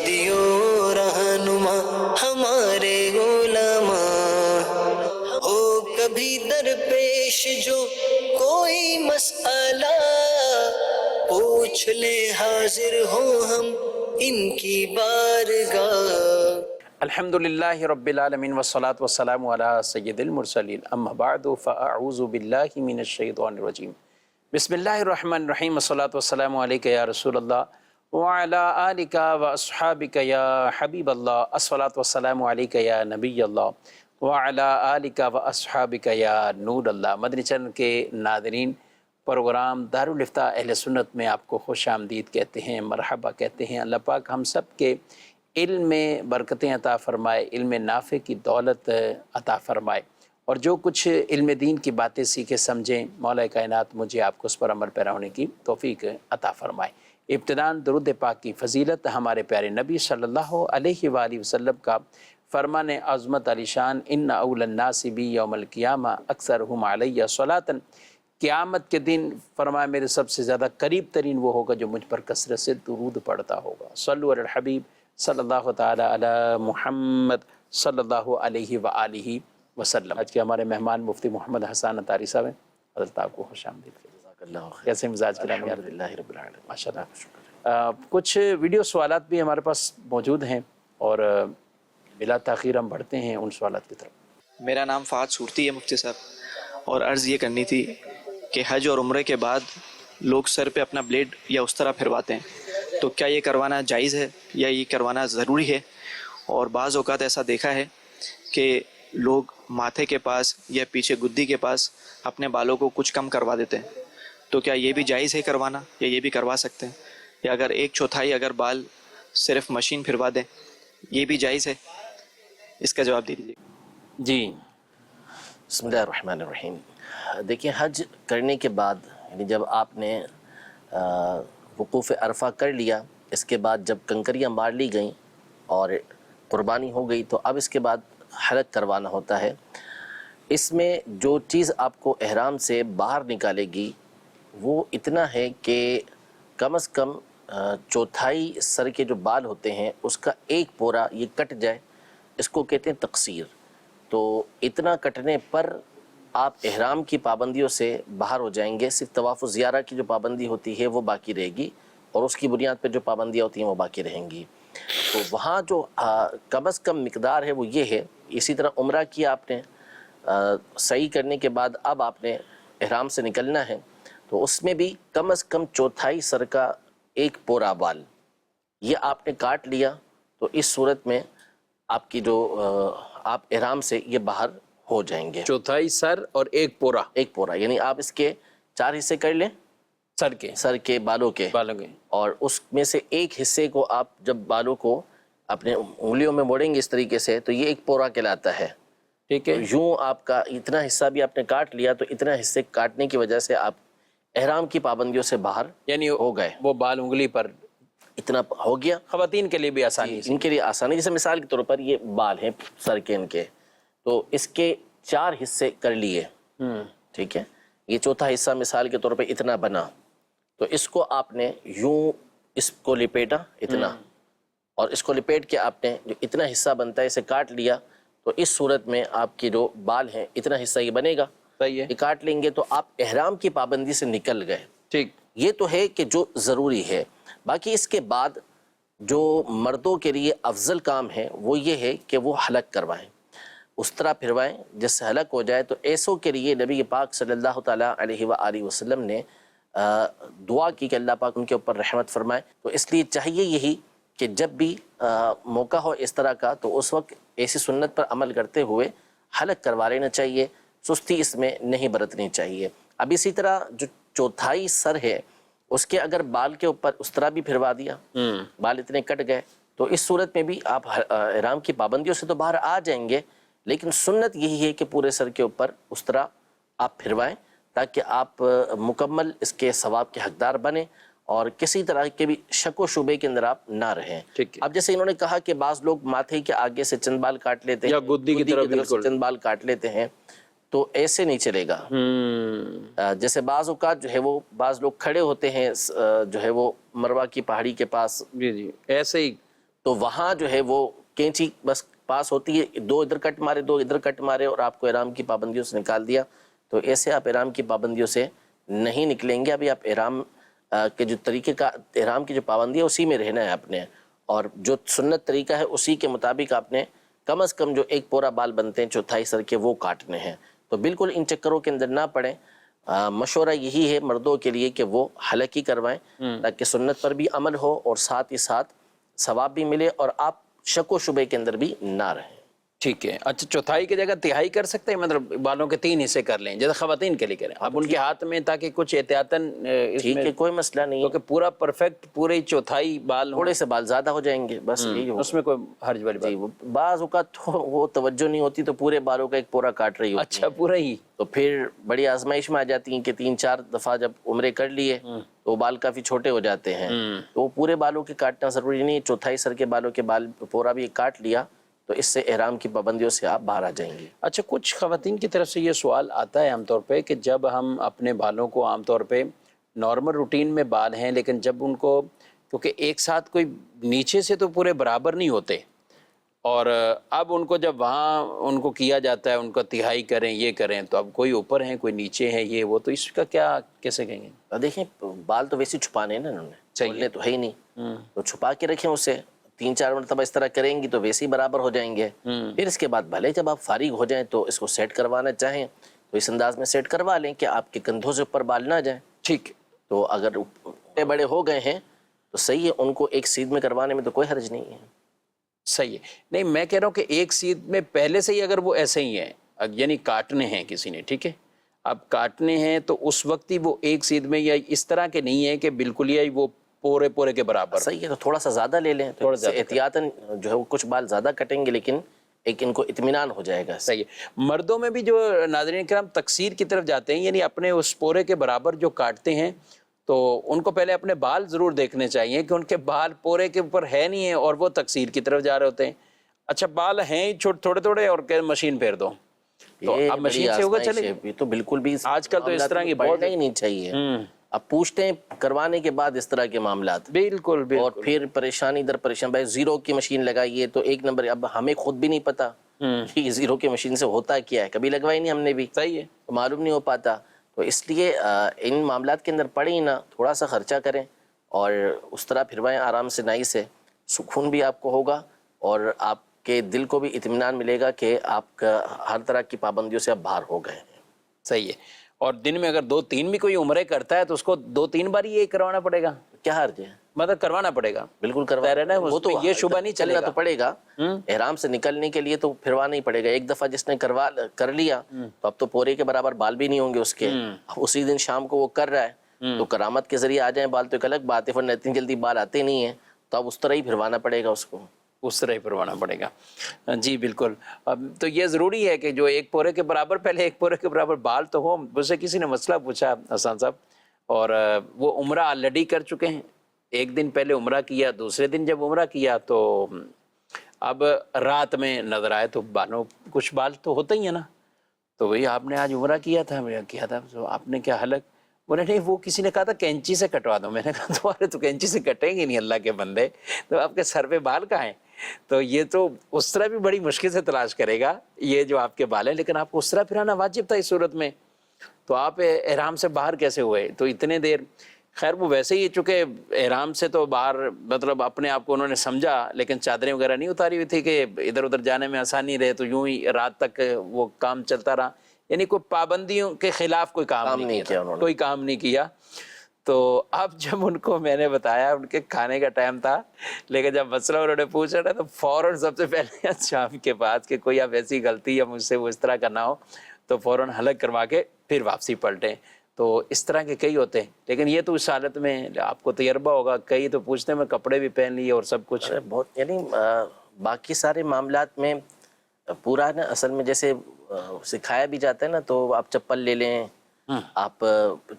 ہادیوں رہنما ہمارے علماء، ہو کبھی درپیش جو کوئی مسئلہ، پوچھ لے حاضر ہوں ہم ان کی بارگاہ۔ الحمد للہ رب العالمین والصلاة والسلام علی سید المرسلین، اما بعد فاعوذ باللہ من الشیطان الرجیم، بسم اللہ الرحمن الرحیم، والصلاة والسلام علیک یا رسول اللہ وعلی آلک واصحابک یا حبیب اللہ، الصلاة والسلام علیک یا نبی اللہ وعلی آلک واصحابک یا نور اللہ۔ مدنی چینل کے ناظرین، پروگرام دارالافتاء اہل سنت میں آپ کو خوش آمدید کہتے ہیں، مرحبا کہتے ہیں۔ اللہ پاک ہم سب کے علم میں برکتیں عطا فرمائے، علم نافع کی دولت عطا فرمائے، اور جو کچھ علم دین کی باتیں سیکھے سمجھیں، مولا کائنات مجھے آپ کو اس پر عمل پیرا ہونے کی توفیق عطا فرمائے۔ ابتداً درود پاک کی فضیلت ہمارے پیارے نبی صلی اللہ علیہ وآلہ وسلم کا فرمان عظمت علی شان، ان اول الناس بی یوم القیامہ اکثرہم علیہ صلاۃ، قیامت کے دن فرمایا میرے سب سے زیادہ قریب ترین وہ ہوگا جو مجھ پر کثرت سے درود پڑھتا ہوگا۔ صلو علی الحبیب صلی اللہ تعالی علی محمد صلی اللہ علیہ وآلہ وسلم۔ آج کے ہمارے مہمان مفتی محمد حسان اتاری صاحب ہیں، حضرت آپ کو خوش آمدید۔ کیسے مزاج کلام؟ الحمدللہ رب العالمین، ماشاء اللہ۔ کچھ ویڈیو سوالات بھی ہمارے پاس موجود ہیں، اور بلا تاخیر ہم بڑھتے ہیں ان سوالات کی طرف۔ میرا نام فہد صورتی ہے مفتی صاحب، اور عرض یہ کرنی تھی کہ حج اور عمرے کے بعد لوگ سر پہ اپنا بلیڈ یا اس طرح پھرواتے ہیں، تو کیا یہ کروانا جائز ہے یا یہ کروانا ضروری ہے؟ اور بعض اوقات ایسا دیکھا ہے کہ لوگ ماتھے کے پاس یا پیچھے گدی کے پاس اپنے بالوں کو کچھ کم کروا دیتے ہیں، تو کیا یہ بھی جائز ہے کروانا، یا یہ بھی کروا سکتے ہیں؟ یا اگر 1/4 اگر بال صرف مشین پھروا دیں، یہ بھی جائز ہے؟ اس کا جواب دے دیجیے۔ جی بسم اللہ الرحمن الرحیم۔ دیکھیں، حج کرنے کے بعد، یعنی جب آپ نے وقوف عرفہ کر لیا، اس کے بعد جب کنکریاں مار لی گئیں اور قربانی ہو گئی، تو اب اس کے بعد حلق کروانا ہوتا ہے۔ اس میں جو چیز آپ کو احرام سے باہر نکالے گی وہ اتنا ہے کہ کم از کم 1/4 سر کے جو بال ہوتے ہیں اس کا 1 پورا یہ کٹ جائے، اس کو کہتے ہیں تقصیر۔ تو اتنا کٹنے پر آپ احرام کی پابندیوں سے باہر ہو جائیں گے، صرف طواف زیارہ کی جو پابندی ہوتی ہے وہ باقی رہے گی، اور اس کی بنیاد پہ جو پابندیاں ہوتی ہیں وہ باقی رہیں گی۔ تو وہاں جو کم از کم مقدار ہے وہ یہ ہے۔ اسی طرح عمرہ کیا آپ نے، صحیح کرنے کے بعد اب آپ نے احرام سے نکلنا ہے، تو اس میں بھی کم از کم 1/4 سر کا 1 پورا بال یہ آپ نے کاٹ لیا، تو اس صورت میں آپ کی جو آپ احرام سے یہ باہر ہو جائیں گے۔ 1/4 سر اور 1 پورا، 1 پورا یعنی آپ اس کے 4 حصے کر لیں، سر کے بالوں کے، اور اس میں سے 1 حصے کو آپ جب بالوں کو اپنے انگلیوں میں موڑیں گے اس طریقے سے، تو یہ 1 پورا کہلاتا ہے۔ ٹھیک ہے، یوں آپ کا اتنا حصہ بھی آپ نے کاٹ لیا، تو اتنا حصے کاٹنے کی وجہ سے آپ احرام کی پابندیوں سے باہر یعنی ہو گئے۔ وہ بال انگلی پر اتنا ہو گیا، خواتین کے لیے بھی آسانی ان کے لیے آسانی۔ جیسے مثال کے طور پر یہ بال ہیں سر کے، ان کے تو اس کے 4 حصے کر لیے، ٹھیک ہے، یہ 4تھا حصہ مثال کے طور پر اتنا بنا، تو اس کو آپ نے یوں اس کو لپیٹا اتنا، اور اس کو لپیٹ کے آپ نے جو اتنا حصہ بنتا ہے اسے کاٹ لیا، تو اس صورت میں آپ کے جو بال ہیں اتنا حصہ یہ بنے گا، صحیح ہے، یہ کاٹ لیں گے تو آپ احرام کی پابندی سے نکل گئے۔ ٹھیک، یہ تو ہے کہ جو ضروری ہے۔ باقی اس کے بعد جو مردوں کے لیے افضل کام ہے وہ یہ ہے کہ وہ حلق کروائیں، اس طرح پھروائیں جس سے حلق ہو جائے۔ تو ایسوں کے لیے نبی پاک صلی اللہ تعالیٰ علیہ وآلہ وسلم نے دعا کی کہ اللہ پاک ان کے اوپر رحمت فرمائے۔ تو اس لیے چاہیے یہی کہ جب بھی موقع ہو اس طرح کا، تو اس وقت ایسی سنت پر عمل کرتے ہوئے حلق کروا لینا چاہیے، سستی اس میں نہیں برتنی چاہیے۔ اب اسی طرح جو 1/4 سر ہے اس کے اگر بال کے اوپر اس طرح بھی پھروا دیا، بال اتنے کٹ گئے، تو اس صورت میں بھی آپ احرام کی پابندیوں سے تو باہر آ جائیں گے، لیکن سنت یہی ہے کہ پورے سر کے اوپر اس طرح آپ پھروائیں تاکہ آپ مکمل اس کے ثواب کے حقدار بنیں اور کسی طرح کے بھی شک و شبے کے اندر آپ نہ رہیں۔ اب جیسے انہوں نے کہا کہ بعض لوگ ماتھے کے آگے سے چند بال کاٹ لیتے ہیں، یا گدی کی طرف سے چند بال کاٹ لیتے ہیں، تو ایسے نہیں چلے گا۔ جیسے بعض اوقات جو ہے وہ بعض لوگ کھڑے ہوتے ہیں جو ہے وہ مروہ کی پہاڑی کے پاس، جی ایسے ہی تو وہاں جو ہے وہ کینچی بس پاس ہوتی ہے، 2 ادھر کٹ مارے 2 ادھر کٹ مارے اور آپ کو احرام کی پابندیوں سے نکال دیا. تو ایسے آپ احرام کی پابندیوں سے نہیں نکلیں گے. ابھی آپ احرام کے جو طریقے کا احرام کی جو پابندی ہے اسی میں رہنا ہے آپ نے، اور جو سنت طریقہ ہے اسی کے مطابق آپ نے کم از کم جو 1 پورا بال بنتے ہیں چوتھائی سر کے وہ کاٹنے ہیں. تو بالکل ان چکروں کے اندر نہ پڑیں. مشورہ یہی ہے مردوں کے لیے کہ وہ حلق ہی کروائیں تاکہ سنت پر بھی عمل ہو اور ساتھ ہی ساتھ ثواب بھی ملے اور آپ شک و شبے کے اندر بھی نہ رہیں. ٹھیک ہے. اچھا چوتھائی کی جگہ تہائی کر سکتے ہیں، مطلب بالوں کے 3 حصے کر لیں جیسے خواتین کے لیے کریں اب ان کے ہاتھ میں، تاکہ کچھ احتیاطاً ٹھیک ہے، کوئی مسئلہ نہیں ہے. کیونکہ پورا پرفیکٹ پورے چوتھائی بال تھوڑے سے بال زیادہ ہو جائیں گے بس یہی ہوگا. اس میں کوئی حرج والی جی، بات؟ بعض اوقات تو وہ توجہ نہیں ہوتی تو پورے بالوں کا 1 پورا کاٹ رہی ہوتی اچھا پورا ہی. تو پھر بڑی آزمائش میں آ جاتی ہیں کہ 3-4 دفعہ جب عمرے کر لیے تو بال کافی چھوٹے ہو جاتے ہیں. تو پورے بالوں کے کاٹنا ضروری نہیں ہے. چوتھائی سر کے بالوں کے بال پورا بھی کاٹ لیا تو اس سے احرام کی پابندیوں سے آپ باہر آ جائیں گے. اچھا کچھ خواتین کی طرف سے یہ سوال آتا ہے عام طور پہ کہ جب ہم اپنے بالوں کو عام طور پہ نارمل روٹین میں بال ہیں، لیکن جب ان کو کیونکہ ایک ساتھ کوئی نیچے سے تو پورے برابر نہیں ہوتے، اور اب ان کو جب وہاں ان کو کیا جاتا ہے ان کو تہائی کریں یہ کریں، تو اب کوئی اوپر ہیں کوئی نیچے ہیں یہ وہ، تو اس کا کیا کیسے کہیں گے؟ دیکھیں بال تو ویسے چھپانے ہیں نا انہوں نے، کھولنے تو ہے ہی نہیں، تو چھپا کے رکھیں اسے. 3-4 مرتبہ اس طرح کریں گی تو ویسے ہی برابر ہو جائیں گے. پھر اس کے بعد بھلے جب آپ فارغ ہو جائیں تو اس کو سیٹ کروانا چاہیں تو اس انداز میں سیٹ کروا لیں کہ آپ کے کندھوں سے اوپر بال نہ جائیں. ٹھیک. تو اگر بڑے ہو گئے ہیں تو صحیح ہے، ان کو ایک سیدھ میں کروانے میں تو کوئی حرج نہیں ہے. صحیح ہے. نہیں میں کہہ رہا ہوں کہ ایک سیدھ میں پہلے سے ہی اگر وہ ایسے ہی ہیں، یعنی کاٹنے ہیں کسی نے، ٹھیک ہے اب کاٹنے ہیں تو اس وقت ہی وہ ایک سیدھ میں، یا اس طرح کے نہیں ہے کہ بالکل ہی وہ پورے کے برابر. صحیح ہے، تو تھوڑا سا زیادہ لے لیں، تھوڑا سا احتیاطاً جو ہے وہ کچھ بال زیادہ کٹیں گے لیکن ایک ان کو اطمینان ہو جائے گا. صحیح ہے. مردوں میں بھی جو ناظرین کرام تقصیر کی طرف جاتے ہیں، یعنی اپنے اس پورے کے برابر جو کاٹتے ہیں، تو ان کو پہلے اپنے بال ضرور دیکھنے چاہیے کہ ان کے بال پورے کے اوپر ہے نہیں ہیں اور وہ تقصیر کی طرف جا رہے ہوتے ہیں. اچھا بال ہیں تھوڑے اور کہ مشین پھیر دو تو اب مشین سے ہوگا چلے. تو بالکل بھی آج کل تو اس طرح کی بہت ہی نہیں چاہیے. اب پوچھتے ہیں کروانے کے بعد اس طرح کے معاملات، بالکل اور پھر پریشانی در پریشان. بھائی 0 کی مشین لگائیے تو 1 نمبر. اب ہمیں خود بھی نہیں پتا کہ 0 کی مشین سے ہوتا کیا ہے، کبھی لگوائی نہیں ہم نے بھی. صحیح ہے. تو معلوم نہیں ہو پاتا. تو اس لیے ان معاملات کے اندر پڑیں ہی نہ، تھوڑا سا خرچہ کریں اور اس طرح پھروائیں آرام سے نائی سے. سکون بھی آپ کو ہوگا اور آپ کے دل کو بھی اطمینان ملے گا کہ آپ کا ہر طرح کی پابندیوں سے آپ باہر ہو گئے ہیں. صحیح ہے. اور دن میں اگر 2-3 بھی کوئی عمرے کرتا ہے تو اس کو 2-3 بار یہ کروانا پڑے گا. کیا حرج ہے؟ مطلب کروانا پڑے گا. بالکل کروانا. وہ تو یہ شبہ نہیں چلے چلنا گا. تو پڑے گا. احرام سے نکلنے کے لیے تو پھروانا ہی پڑے گا. ایک دفعہ جس نے کر لیا تو اب تو پورے کے برابر بال بھی نہیں ہوں گے اس کے. اسی دن شام کو وہ کر رہا ہے تو کرامت کے ذریعے آ جائیں بال تو ایک الگ بات ہے، ورنہ اتنی جلدی بال آتے نہیں ہیں تو اب اس طرح ہی پھروانا پڑے گا اس کو. اس طرح ہی پروانا پڑے گا. جی بالکل. اب تو یہ ضروری ہے کہ جو 1 پورے کے برابر، پہلے 1 پورے کے برابر بال تو ہو. مجھ سے کسی نے مسئلہ پوچھا حسن صاحب، اور وہ عمرہ آلریڈی کر چکے ہیں. 1 دن پہلے عمرہ کیا، دوسرے دن جب عمرہ کیا تو اب رات میں نظر آئے تو بالوں کچھ بال تو ہوتے ہی ہیں نا. تو وہی آپ نے آج عمرہ کیا تھا، میں کیا تھا، تو آپ نے کیا حلق؟ بولے نہیں وہ کسی نے کہا تھا کینچی سے کٹوا دو. میں نے کہا تمہارے تو کینچی سے کٹیں گے نہیں اللہ کے بندے، تو آپ کے سر پہ بال کہاں ہیں؟ تو یہ تو اس طرح بھی بڑی مشکل سے تلاش کرے گا یہ جو آپ کے بال ہیں، لیکن آپ کو اس طرح پھرانا واجب تھا اس صورت میں. تو آپ احرام سے باہر کیسے ہوئے؟ تو اتنے دیر خیر وہ ویسے ہی چونکہ احرام سے تو باہر مطلب اپنے آپ کو انہوں نے سمجھا، لیکن چادریں وغیرہ نہیں اتاری ہوئی تھی کہ ادھر ادھر جانے میں آسانی رہے، تو یوں ہی رات تک وہ کام چلتا رہا. یعنی کوئی پابندیوں کے خلاف کوئی کام نہیں کیا، کوئی کام نہیں کیا. تو اب جب ان کو میں نے بتایا، ان کے کھانے کا ٹائم تھا، لیکن جب مسئلہ انہوں نے پوچھا نا تو فوراً سب سے پہلے شام کے بعد کہ کوئی اب ایسی غلطی یا مجھ سے وہ اس طرح کا نہ ہو تو فوراً حلق کروا کے پھر واپسی پلٹیں. تو اس طرح کے کئی ہوتے ہیں، لیکن یہ تو اس حالت میں آپ کو تجربہ ہوگا. کئی تو پوچھتے میں کپڑے بھی پہن لیے اور سب کچھ. بہت یعنی باقی سارے معاملات میں پورا نا اصل میں جیسے سکھایا بھی جاتا ہے نا، تو آپ چپل لے لیں، آپ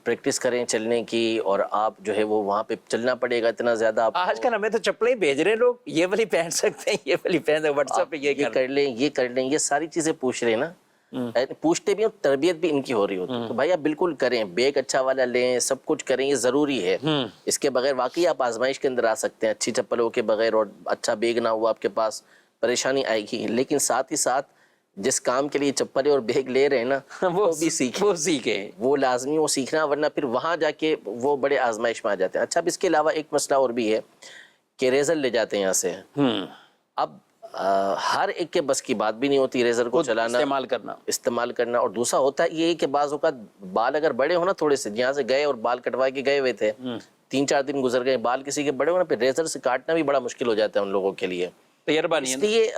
پریکٹس کریں چلنے کی، اور آپ جو ہے وہ وہاں پہ چلنا پڑے گا اتنا زیادہ. آج کل ہمیں تو چپلیں بھیج رہے ہیں لوگ، یہ والی پہن سکتے ہیں، یہ والی پہن، واٹس ایپ پہ یہ کر لیں، یہ کر لیں، یہ ساری چیزیں پوچھ رہے ہیں نا. پوچھتے بھی ہیں، تربیت بھی ان کی ہو رہی ہوتی ہے. تو بھائی آپ بالکل کریں، بیگ اچھا والا لیں، سب کچھ کریں، یہ ضروری ہے. اس کے بغیر واقعی آپ آزمائش کے اندر آ سکتے ہیں. اچھی چپلوں کے بغیر اور اچھا بیگ نہ ہوا آپ کے پاس، پریشانی آئے گی. لیکن ساتھ ہی ساتھ جس کام کے لیے چپلیں اور بیگ لے رہے ہیں نا وہ بھی سیکھیں، وہ سیکھیں. وہ لازمی وہ سیکھنا، ورنہ پھر وہاں جا کے وہ بڑے آزمائش میں آ جاتے ہیں. اچھا اب اس کے علاوہ ایک مسئلہ اور بھی ہے کہ ریزر لے جاتے ہیں یہاں سے. اب ہر ایک کے بس کی بات بھی نہیں ہوتی ریزر کو چلانا، استعمال کرنا. اور دوسرا ہوتا ہے یہ کہ بعض اوقات بال اگر بڑے ہو نا تھوڑے سے، یہاں سے گئے اور بال کٹوا کے گئے ہوئے تھے، 3-4 دن گزر گئے، بال کسی کے بڑے ہو نا، پھر ریزر سے کاٹنا بھی بڑا مشکل ہو جاتا ہے ان لوگوں کے لیے. اس لیے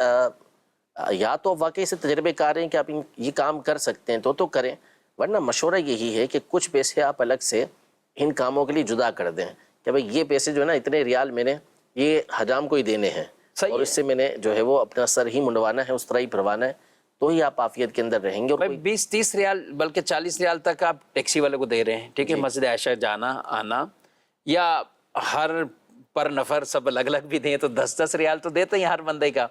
یا تو واقعی سے تجربے کار ہیں کہ آپ یہ کام کر سکتے ہیں تو کریں، ورنہ مشورہ یہی ہے کہ کچھ پیسے آپ الگ سے ان کاموں کے لیے جدا کر دیں کہ بھائی یہ پیسے جو ہے نا اتنے ریال میں نے یہ حجام کو ہی دینے ہیں، اور اس سے میں نے جو ہے وہ اپنا سر ہی منڈوانا ہے، اس طرح ہی بھروانا ہے، تو ہی آپ عافیت کے اندر رہیں گے. اور 20-30 ریال بلکہ 40 ریال تک آپ ٹیکسی والے کو دے رہے ہیں، ٹھیک ہے، مسجد عائشہ جانا آنا، یا ہر پر نفر سب الگ الگ بھی دیں تو 10-10 ریال تو دیتے ہیں ہر بندے کا.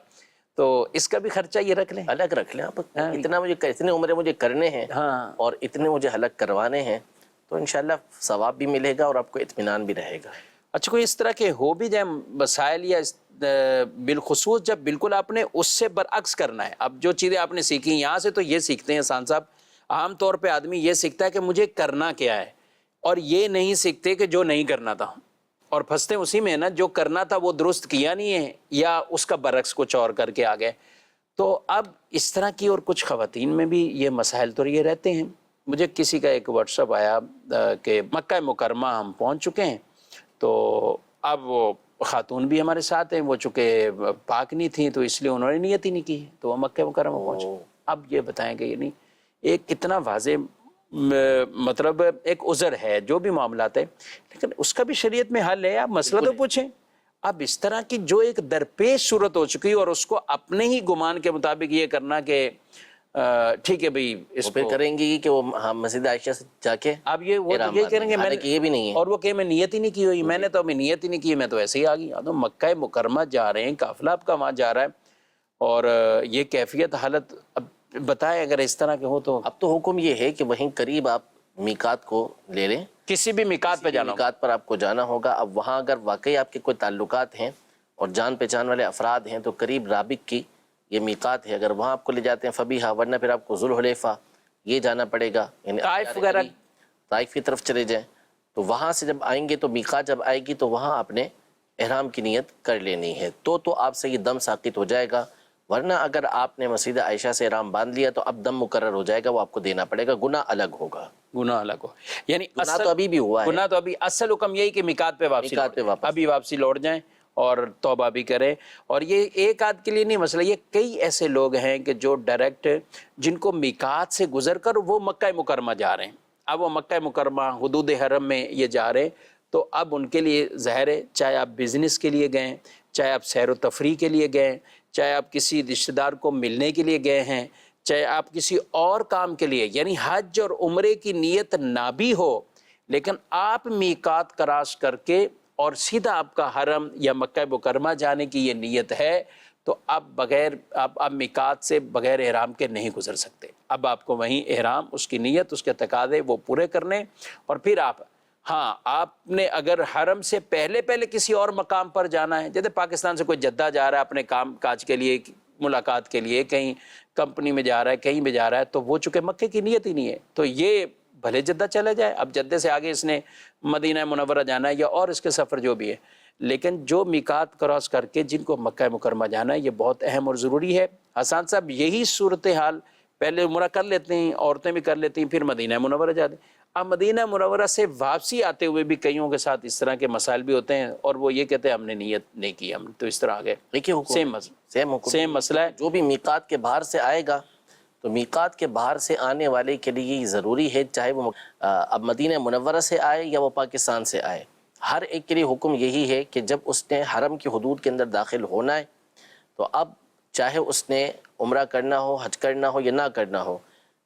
تو اس کا بھی خرچہ یہ رکھ لیں، الگ رکھ لیں آپ. اتنا مجھے اتنے عمرے مجھے کرنے ہیں اور اتنے مجھے حلق کروانے ہیں، تو انشاءاللہ ثواب بھی ملے گا اور آپ کو اطمینان بھی رہے گا. اچھا کوئی اس طرح کے ہو بھی جائیں مسائل، یا بالخصوص جب بالکل آپ نے اس سے برعکس کرنا ہے. اب جو چیزیں آپ نے سیکھی یہاں سے تو یہ سیکھتے ہیں حسان صاحب، عام طور پہ آدمی یہ سیکھتا ہے کہ مجھے کرنا کیا ہے، اور یہ نہیں سیکھتے کہ جو نہیں کرنا تھا، اور پھنستے اسی میں نا، جو کرنا تھا وہ درست کیا نہیں ہے یا اس کا برعکس کچھ اور کر کے آ گئے. تو اب اس طرح کی اور کچھ خواتین میں بھی یہ مسائل تو یہ رہتے ہیں. مجھے کسی کا ایک واٹس ایپ آیا کہ مکہ مکرمہ ہم پہنچ چکے ہیں، تو اب وہ خاتون بھی ہمارے ساتھ ہیں، وہ چونکہ پاک نہیں تھیں تو اس لیے انہوں نے نیت ہی نہیں کی، تو وہ مکہ مکرمہ پہنچے. اب یہ بتائیں کہ یہ نہیں ایک کتنا واضح مطلب ایک عذر ہے جو بھی معاملات ہے، لیکن اس کا بھی شریعت میں حل ہے. آپ مسئلہ تو پوچھیں. اب اس طرح کی جو ایک درپیش صورت ہو چکی اور اس کو اپنے ہی گمان کے مطابق یہ کرنا کہ ٹھیک ہے بھئی اس پہ کریں گی کہ وہ مسجد عائشہ سے جا کے اب یہ وہ یہی کریں گے، یہ بھی نہیں ہے، اور وہ کہ میں نیت ہی نہیں کی ہوئی، میں نے تو ابھی نیت ہی نہیں کی، میں تو ایسے ہی آ گئی. تو مکہ مکرمہ جا رہے ہیں، قافلہ آپ کا وہاں جا رہا ہے، اور یہ کیفیت حالت اب بتائیں اگر اس طرح کے ہو تو. اب تو حکم یہ ہے کہ وہیں قریب آپ میقات کو لے لیں، کسی بھی میقات پہ جانا، میقات پر آپ کو جانا ہوگا. اب وہاں اگر واقعی آپ کے کوئی تعلقات ہیں اور جان پہچان والے افراد ہیں تو قریب رابق کی یہ میقات ہے، اگر وہاں آپ کو لے جاتے ہیں فبیہا، ورنہ پھر آپ کو ذوالحلیفہ یہ جانا پڑے گا، یعنی طائف وغیرہ، طائف کی طرف چلے جائیں. تو وہاں سے جب آئیں گے تو میقات جب آئے گی تو وہاں آپ نے احرام کی نیت کر لینی ہے، تو آپ سے یہ دم ساقط ہو جائے گا. ورنہ اگر آپ نے مسجد عائشہ سے احرام باندھ لیا تو اب دم مقرر ہو جائے گا، وہ آپ کو دینا پڑے گا، گناہ الگ ہوگا. گناہ الگ ہو، یعنی گناہ تو ابھی بھی ہوا ہے، گناہ تو ابھی اصل حکم یہی کہ میقات پہ واپسی، ابھی واپسی لوٹ جائیں اور توبہ بھی کریں. اور یہ ایک آدھ کے لیے نہیں مسئلہ، یہ کئی ایسے لوگ ہیں کہ جو ڈائریکٹ جن کو میقات سے گزر کر وہ مکہ مکرمہ جا رہے ہیں. اب وہ مکہ مکرمہ حدود حرم میں یہ جا رہے ہیں، تو اب ان کے لیے ظاہر ہے چاہے آپ بزنس کے لیے گئے، چاہے آپ سیر و تفریح کے لیے گئے، چاہے آپ کسی رشتہ دار کو ملنے کے لیے گئے ہیں، چاہے آپ کسی اور کام کے لیے، یعنی حج اور عمرے کی نیت نہ بھی ہو، لیکن آپ میقات کراس کر کے اور سیدھا آپ کا حرم یا مکہ مکرمہ جانے کی یہ نیت ہے، تو اب بغیر آپ میقات سے بغیر احرام کے نہیں گزر سکتے. اب آپ کو وہیں احرام، اس کی نیت، اس کے تقاضے وہ پورے کرنے، اور پھر آپ نے اگر حرم سے پہلے کسی اور مقام پر جانا ہے، جیسے پاکستان سے کوئی جدہ جا رہا ہے اپنے کام کاج کے لیے، ملاقات کے لیے، کہیں کمپنی میں جا رہا ہے، کہیں بھی جا رہا ہے، تو وہ چونکہ مکے کی نیت ہی نہیں ہے، تو یہ بھلے جدہ چلا جائے. اب جدے سے آگے اس نے مدینہ منورہ جانا ہے یا اور اس کے سفر جو بھی ہے، لیکن جو میقات کراس کر کے جن کو مکہ مکرمہ جانا ہے یہ بہت اہم اور ضروری ہے. حسان صاحب یہی صورتحال پہلے عمرہ کر لیتے ہیں، عورتیں بھی کر لیتی ہیں، پھر مدینہ منورہ جاتے ہیں. اب مدینہ منورہ سے واپسی آتے ہوئے بھی کئیوں کے ساتھ اس طرح کے مسائل بھی ہوتے ہیں، اور وہ یہ کہتے ہیں ہم نے نیت نہیں کی، ہم تو اس طرح آ گئے. سیم مسئلہ ہے. جو بھی میقات کے باہر سے آئے گا تو میقات کے باہر سے آنے والے کے لیے یہ ضروری ہے، چاہے وہ اب مدینہ منورہ سے آئے یا وہ پاکستان سے آئے، ہر ایک کے لیے حکم یہی ہے کہ جب اس نے حرم کی حدود کے اندر داخل ہونا ہے تو اب چاہے اس نے عمرہ کرنا ہو، حج کرنا ہو یا نہ کرنا ہو،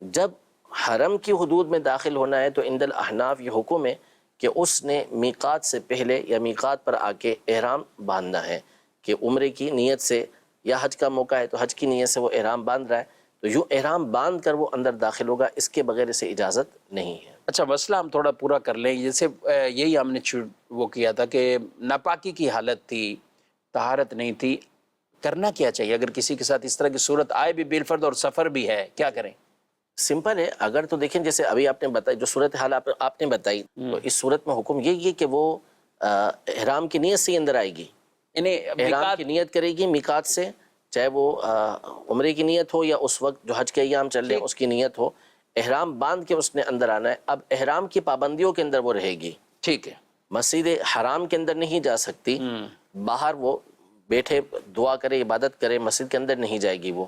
جب حرم کی حدود میں داخل ہونا ہے تو عند الاحناف یہ حکم ہے کہ اس نے میقات سے پہلے یا میقات پر آ کے احرام باندھنا ہے، کہ عمرے کی نیت سے یا حج کا موقع ہے تو حج کی نیت سے وہ احرام باندھ رہا ہے، تو تو یوں احرام باندھ کر وہ اندر داخل ہوگا، اس کے بغیر اسے اجازت نہیں ہے۔ اچھا مسئلہ ہم تھوڑا پورا کر لیں، جیسے یہی ہم نے وہ کیا تھا کہ ناپاکی کی حالت تھی، طہارت نہیں تھی، کرنا کیا چاہیے اگر کسی کے ساتھ اس طرح کی صورت آئے بھی بالفرض اور سفر بھی ہے، کیا کریں؟ سمپل ہے، اگر تو دیکھیں جیسے ابھی آپ نے بتائی جو صورتحال آپ نے بتائی، تو اس صورت میں حکم یہی ہے کہ وہ احرام کی نیت سے ہی اندر آئے گی، یعنی احرام کی نیت کرے گی میقات سے، چاہے وہ عمرے کی نیت ہو یا اس وقت جو حج کے ایام چل رہے ہیں اس کی نیت ہو، احرام باندھ کے اس نے اندر آنا ہے۔ اب احرام کی پابندیوں کے اندر وہ رہے گی، ٹھیک ہے، مسجد حرام کے اندر نہیں جا سکتی، باہر وہ بیٹھے دعا کرے عبادت کرے، مسجد کے اندر نہیں جائے گی وہ۔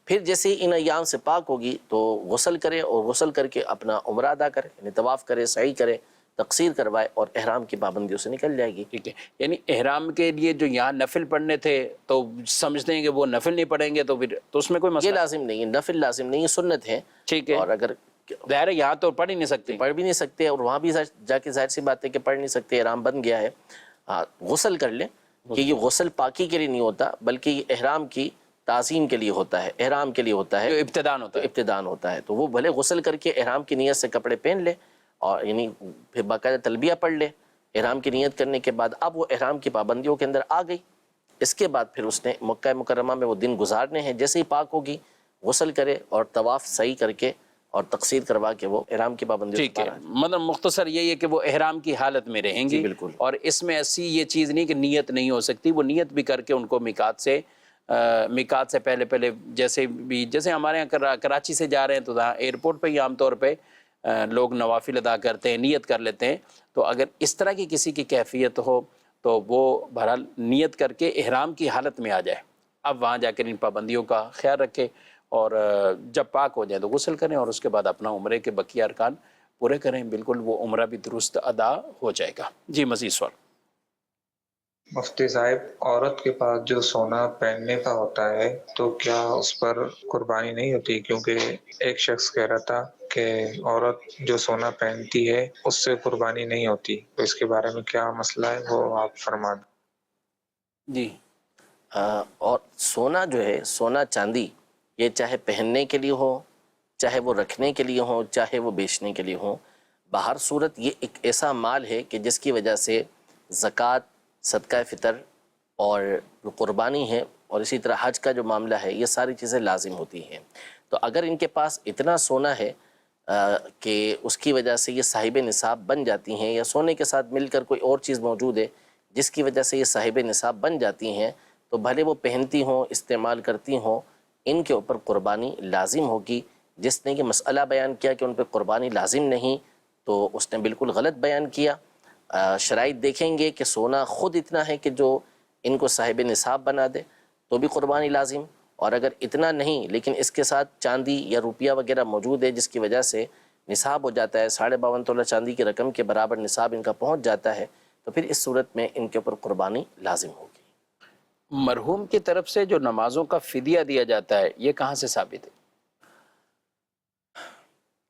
پھر جیسے ان ایام سے پاک ہوگی تو غسل کرے، اور غسل کر کے اپنا عمرہ ادا کرے، یعنی طواف کرے، سعی کرے، تقصیر کروائے، اور احرام کی پابندیوں سے نکل جائے گی۔ ٹھیک ہے، یعنی احرام کے لیے جو یہاں نفل پڑھنے تھے تو سمجھتے ہیں کہ وہ نفل نہیں پڑھیں گے تو پھر تو اس میں کوئی یہ مسئلہ لازم نہیں ہے، نفل لازم نہیں ہے، سنت ہے۔ ٹھیک ہے، اور اگر ظاہر ہے یہاں تو پڑھ ہی نہیں سکتے، پڑھ بھی نہیں سکتے، اور وہاں بھی جا کے ظاہر سی بات ہے کہ پڑھ نہیں سکتے، احرام بن گیا ہے، ہاں غسل کر لیں، کہ یہ غسل پاکی کے لیے نہیں ہوتا بلکہ یہ احرام کی تعظیم کے لیے ہوتا ہے، احرام کے لیے ہوتا ہے، جو ابتدان ہوتا ہے۔ ابتدان ہوتا ہے۔ تو وہ بھلے غسل کر کے احرام کی نیت سے کپڑے پہن لے، اور یعنی پھر باقاعدہ تلبیہ پڑھ لے احرام کی نیت کرنے کے بعد، اب وہ احرام کی پابندیوں کے اندر آ گئی، اس کے بعد پھر اس نے مکہ مکرمہ میں وہ دن گزارنے ہیں، جیسے ہی پاک ہوگی غسل کرے اور طواف صحیح کر کے اور تقصیر کروا کے وہ احرام کی پابندیوں سے ٹھیک ہے، باہر آ جائے۔ مطلب مختصر یہی ہے کہ وہ احرام کی حالت میں رہیں جی گی، بالکل۔ اور اس میں ایسی یہ چیز نہیں کہ نیت نہیں ہو سکتی، وہ نیت بھی کر کے ان کو میقات سے پہلے جیسے ہمارے یہاں کراچی سے جا رہے ہیں تو ایئرپورٹ پہ ہی عام طور پہ لوگ نوافل ادا کرتے ہیں، نیت کر لیتے ہیں، تو اگر اس طرح کی کسی کی کیفیت ہو تو وہ بہرحال نیت کر کے احرام کی حالت میں آ جائے، اب وہاں جا کر ان پابندیوں کا خیال رکھے، اور جب پاک ہو جائے تو غسل کریں، اور اس کے بعد اپنا عمرے کے بقیہ ارکان پورے کریں، بالکل وہ عمرہ بھی درست ادا ہو جائے گا۔ جی مزید سوال۔ مفتی صاحب، عورت کے پاس جو سونا پہننے کا ہوتا ہے تو کیا اس پر قربانی نہیں ہوتی؟ کیونکہ ایک شخص کہہ رہا تھا کہ عورت جو سونا پہنتی ہے اس سے قربانی نہیں ہوتی، تو اس کے بارے میں کیا مسئلہ ہے وہ آپ فرمان۔ جی اور سونا جو ہے، سونا چاندی، یہ چاہے پہننے کے لیے ہو، چاہے وہ رکھنے کے لیے ہو، چاہے وہ بیچنے کے لیے ہو، بہر صورت یہ ایک ایسا مال ہے کہ جس کی وجہ سے زکوٰۃ، صدقہ فطر اور قربانی ہے، اور اسی طرح حج کا جو معاملہ ہے، یہ ساری چیزیں لازم ہوتی ہیں۔ تو اگر ان کے پاس اتنا سونا ہے کہ اس کی وجہ سے یہ صاحب نصاب بن جاتی ہیں، یا سونے کے ساتھ مل کر کوئی اور چیز موجود ہے جس کی وجہ سے یہ صاحب نصاب بن جاتی ہیں، تو بھلے وہ پہنتی ہوں، استعمال کرتی ہوں، ان کے اوپر قربانی لازم ہوگی۔ جس نے یہ مسئلہ بیان کیا کہ ان پہ قربانی لازم نہیں، تو اس نے بالکل غلط بیان کیا۔ شرائط دیکھیں گے کہ سونا خود اتنا ہے کہ جو ان کو صاحب نصاب بنا دے تو بھی قربانی لازم، اور اگر اتنا نہیں لیکن اس کے ساتھ چاندی یا روپیہ وغیرہ موجود ہے جس کی وجہ سے نصاب ہو جاتا ہے، 52.5 تولہ چاندی کی رقم کے برابر نصاب ان کا پہنچ جاتا ہے، تو پھر اس صورت میں ان کے اوپر قربانی لازم ہوگی۔ مرحوم کی طرف سے جو نمازوں کا فدیہ دیا جاتا ہے یہ کہاں سے ثابت ہے؟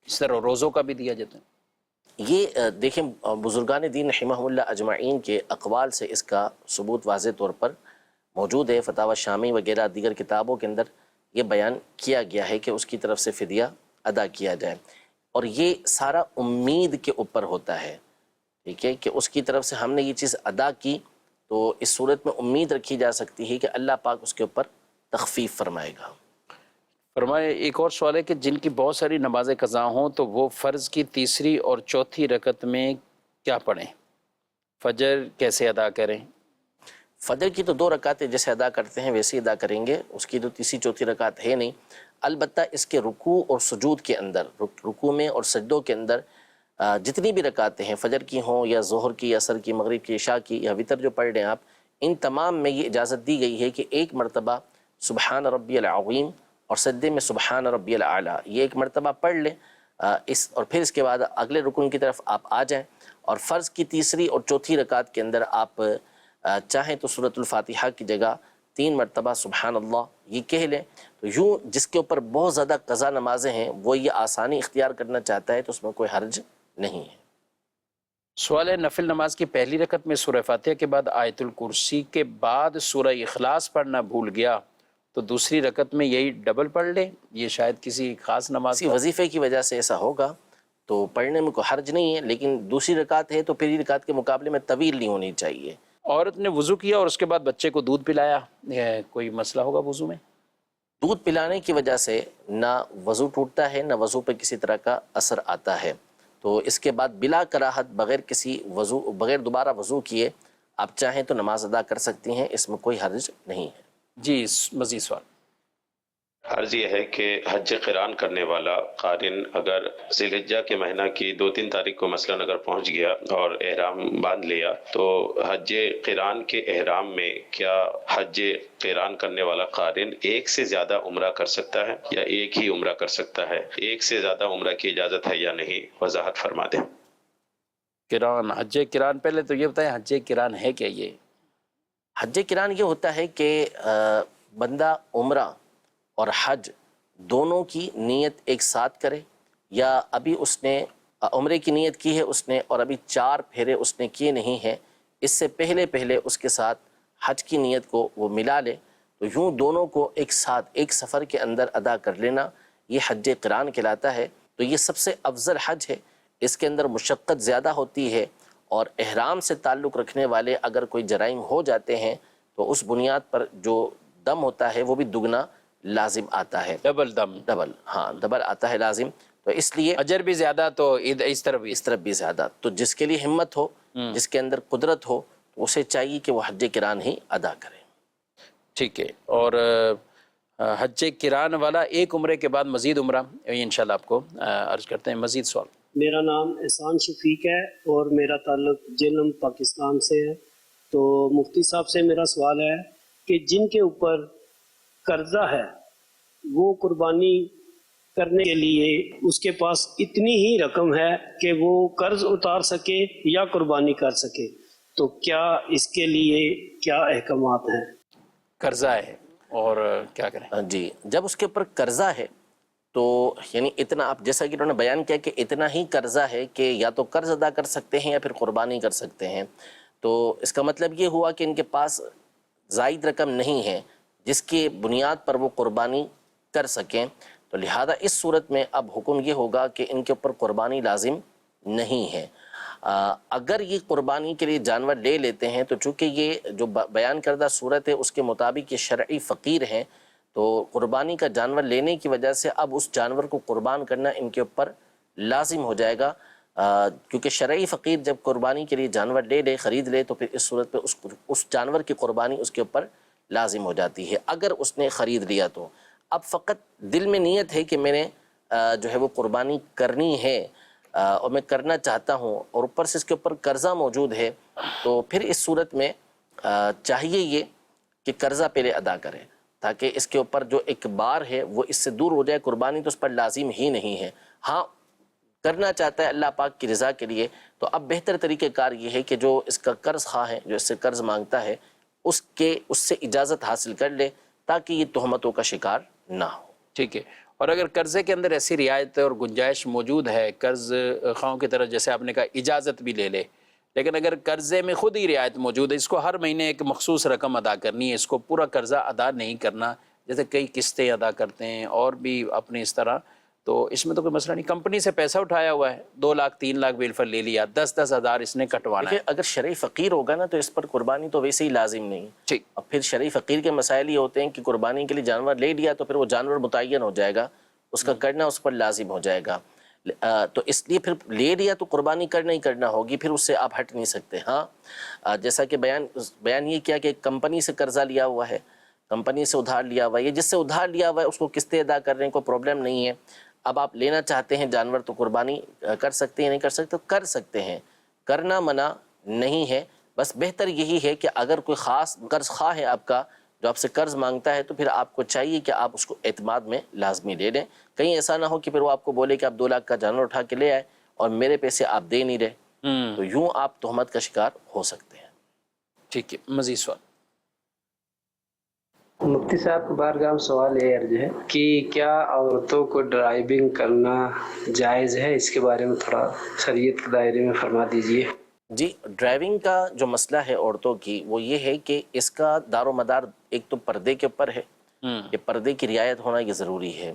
اس طرح روزوں کا بھی دیا جاتا ہے؟ یہ دیکھیں بزرگان دین رحمہ اللہ اجمعین کے اقوال سے اس کا ثبوت واضح طور پر موجود ہے، فتاوی شامی وغیرہ دیگر کتابوں کے اندر یہ بیان کیا گیا ہے کہ اس کی طرف سے فدیہ ادا کیا جائے، اور یہ سارا امید کے اوپر ہوتا ہے، ٹھیک ہے، کہ اس کی طرف سے ہم نے یہ چیز ادا کی تو اس صورت میں امید رکھی جا سکتی ہے کہ اللہ پاک اس کے اوپر تخفیف فرمائے گا۔ فرمائے ایک اور سوال ہے کہ جن کی بہت ساری نمازیں قضا ہوں تو وہ فرض کی تیسری اور چوتھی رکعت میں کیا پڑھیں؟ فجر کیسے ادا کریں؟ فجر کی تو 2 رکعتیں جیسے ادا کرتے ہیں ویسے ادا کریں گے، اس کی تو تیسری چوتھی رکعت ہے نہیں، البتہ اس کے رکوع اور سجود کے اندر، رکوع میں اور سجدوں کے اندر جتنی بھی رکعتیں ہیں، فجر کی ہوں یا ظہر کی، عصر کی، مغرب کی، عشاء کی، یا وتر جو پڑھ لیں آپ، ان تمام میں یہ اجازت دی گئی ہے کہ ایک مرتبہ سبحان ربی العظیم اور سجدے میں سبحان ربی الاعلیٰ یہ ایک مرتبہ پڑھ لیں، اور پھر اس کے بعد اگلے رکن کی طرف آپ آ جائیں، اور فرض کی تیسری اور چوتھی رکعت کے اندر آپ چاہیں تو سورۃ الفاتحہ کی جگہ 3 مرتبہ سبحان اللہ یہ کہہ لیں۔ تو یوں جس کے اوپر بہت زیادہ قضا نمازیں ہیں وہ یہ آسانی اختیار کرنا چاہتا ہے تو اس میں کوئی حرج نہیں ہے۔ سوال ہے نفل نماز کی پہلی رکعت میں سورہ فاتحہ کے بعد آیت الکرسی کے بعد سورہ اخلاص پڑھنا بھول گیا تو دوسری رکعت میں یہی ڈبل پڑھ لے، یہ شاید کسی خاص نماز کسی وظیفے کی وجہ سے ایسا ہوگا تو پڑھنے میں کوئی حرج نہیں ہے، لیکن دوسری رکعت ہے تو پہلی رکعت کے مقابلے میں طویل نہیں ہونی چاہیے۔ عورت نے وضو کیا اور اس کے بعد بچے کو دودھ پلایا، کوئی مسئلہ ہوگا وضو میں؟ دودھ پلانے کی وجہ سے نہ وضو ٹوٹتا ہے نہ وضو پہ کسی طرح کا اثر آتا ہے، تو اس کے بعد بلا کراہت بغیر دوبارہ وضو کیے آپ چاہیں تو نماز ادا کر سکتی ہیں، اس میں کوئی حرج نہیں ہے۔ جی مزید سوال۔ عرض یہ ہے کہ حج قران کرنے والا قارن اگر ذی الحجہ کے مہینہ کی 2-3 تاریخ کو مثلاً اگر پہنچ گیا اور احرام باندھ لیا تو حج قران کے احرام میں کیا حج قران کرنے والا قارن ایک سے زیادہ عمرہ کر سکتا ہے یا ایک ہی عمرہ کر سکتا ہے؟ ایک سے زیادہ عمرہ کی اجازت ہے یا نہیں، وضاحت فرما دیں۔ قران، حج قران، پہلے تو یہ بتائیں حج قران ہے کیا؟ یہ حج قران یہ ہوتا ہے کہ بندہ عمرہ اور حج دونوں کی نیت ایک ساتھ کرے، یا ابھی اس نے عمرے کی نیت کی ہے اس نے اور ابھی 4 پھیرے اس نے کیے نہیں ہیں، اس سے پہلے اس کے ساتھ حج کی نیت کو وہ ملا لے، تو یوں دونوں کو ایک ساتھ ایک سفر کے اندر ادا کر لینا یہ حج قران کہلاتا ہے۔ تو یہ سب سے افضل حج ہے، اس کے اندر مشقت زیادہ ہوتی ہے، اور احرام سے تعلق رکھنے والے اگر کوئی جرائم ہو جاتے ہیں تو اس بنیاد پر جو دم ہوتا ہے وہ بھی دگنا لازم آتا ہے، ڈبل آتا ہے لازم، تو اس لیے اجر بھی زیادہ تو اس طرف بھی زیادہ، تو جس کے لیے ہمت ہو، جس کے اندر قدرت ہو، اسے چاہیے کہ وہ حج قران ہی ادا کرے۔ ٹھیک ہے، اور حج قران والا ایک عمرے کے بعد مزید عمرہ انشاءاللہ آپ کو عرض کرتے ہیں۔ مزید سوال۔ میرا نام احسان شفیق ہے اور میرا تعلق جہلم پاکستان سے ہے، تو مفتی صاحب سے میرا سوال ہے کہ جن کے اوپر قرضہ ہے وہ قربانی کرنے کے لیے اس کے پاس اتنی ہی رقم ہے کہ وہ قرض اتار سکے یا قربانی کر سکے، تو کیا اس کے لیے کیا احکامات ہیں؟ قرضہ ہے اور کیا کریں؟ جی، جب اس کے اوپر قرضہ ہے تو یعنی اتنا، آپ جیسا کہ انہوں نے بیان کیا کہ اتنا ہی قرضہ ہے کہ یا تو قرض ادا کر سکتے ہیں یا پھر قربانی کر سکتے ہیں، تو اس کا مطلب یہ ہوا کہ ان کے پاس زائد رقم نہیں ہے جس کی بنیاد پر وہ قربانی کر سکیں، تو لہذا اس صورت میں اب حکم یہ ہوگا کہ ان کے اوپر قربانی لازم نہیں ہے۔ اگر یہ قربانی کے لیے جانور لے لیتے ہیں تو چونکہ یہ جو بیان کردہ صورت ہے اس کے مطابق یہ شرعی فقیر ہیں، تو قربانی کا جانور لینے کی وجہ سے اب اس جانور کو قربان کرنا ان کے اوپر لازم ہو جائے گا، کیونکہ شرعی فقیر جب قربانی کے لیے جانور لے خرید لے تو پھر اس صورت پہ اس جانور کی قربانی اس کے اوپر لازم ہو جاتی ہے اگر اس نے خرید لیا تو۔ اب فقط دل میں نیت ہے کہ میں نے جو ہے وہ قربانی کرنی ہے اور میں کرنا چاہتا ہوں، اور اوپر سے اس کے اوپر قرضہ موجود ہے، تو پھر اس صورت میں چاہیے یہ کہ قرضہ پہلے ادا کرے تاکہ اس کے اوپر جو ایک بار ہے وہ اس سے دور ہو جائے، قربانی تو اس پر لازم ہی نہیں ہے، ہاں کرنا چاہتا ہے اللہ پاک کی رضا کے لیے، تو اب بہتر طریقہ کار یہ ہے کہ جو اس کا قرض خواہ ہے، جو اس سے قرض مانگتا ہے، اس سے اجازت حاصل کر لے تاکہ یہ تہمتوں کا شکار نہ ہو۔ ٹھیک ہے، اور اگر قرضے کے اندر ایسی رعایت اور گنجائش موجود ہے قرض خواہوں کی طرف، جیسے آپ نے کہا اجازت بھی لے لے، لیکن اگر قرضے میں خود ہی رعایت موجود ہے، اس کو ہر مہینے ایک مخصوص رقم ادا کرنی ہے، اس کو پورا قرضہ ادا نہیں کرنا، جیسے کئی قسطیں ادا کرتے ہیں اور بھی اپنے اس طرح، تو اس میں تو کوئی مسئلہ نہیں۔ کمپنی سے پیسہ اٹھایا ہوا ہے، 2 لاکھ 3 لاکھ بالفل لے لیا، 10-10 ہزار اس نے کٹوانا ہے۔ اگر شرعی فقیر ہوگا نا تو اس پر قربانی تو ویسے ہی لازم نہیں۔ ٹھیک، اب پھر شرعی فقیر کے مسائل یہ ہوتے ہیں کہ قربانی کے لیے جانور لے لیا تو پھر وہ جانور متعین ہو جائے گا، اس کا کرنا اس پر لازم ہو جائے گا، تو اس لیے پھر لے لیا تو قربانی کرنا ہی کرنا ہوگی، پھر اس سے آپ ہٹ نہیں سکتے۔ ہاں جیسا کہ بیان یہ کیا کہ کمپنی سے قرضہ لیا ہوا ہے، کمپنی سے ادھار لیا ہوا ہے، یہ جس سے ادھار لیا ہوا ہے اس کو قسطیں ادا کرنے کو پرابلم نہیں ہے۔ اب آپ لینا چاہتے ہیں جانور تو قربانی کر سکتے ہیں، نہیں کر سکتے تو کر سکتے ہیں، کرنا منع نہیں ہے، بس بہتر یہی ہے کہ اگر کوئی خاص قرض خواہ ہے آپ کا جو آپ سے قرض مانگتا ہے تو پھر آپ کو چاہیے کہ آپ اس کو اعتماد میں لازمی لے لیں، کہیں ایسا نہ ہو کہ پھر وہ آپ کو بولے کہ آپ 2 لاکھ کا جانور اٹھا کے لے آئے اور میرے پیسے آپ دے نہیں رہے، تو یوں آپ تہمت کا شکار ہو سکتے ہیں۔ ٹھیک ہے، مزید سوال۔ مفتی صاحب بارگاہ میں سوال یہ عرض ہے کہ کیا عورتوں کو ڈرائیونگ کرنا جائز ہے؟ اس کے بارے میں تھوڑا شریعت کے دائرے میں فرما دیجئے۔ جی، ڈرائیونگ کا جو مسئلہ ہے عورتوں کی وہ یہ ہے کہ اس کا دار و مدار ایک تو پردے کے اوپر ہے کہ پردے کی رعایت ہونا یہ ضروری ہے۔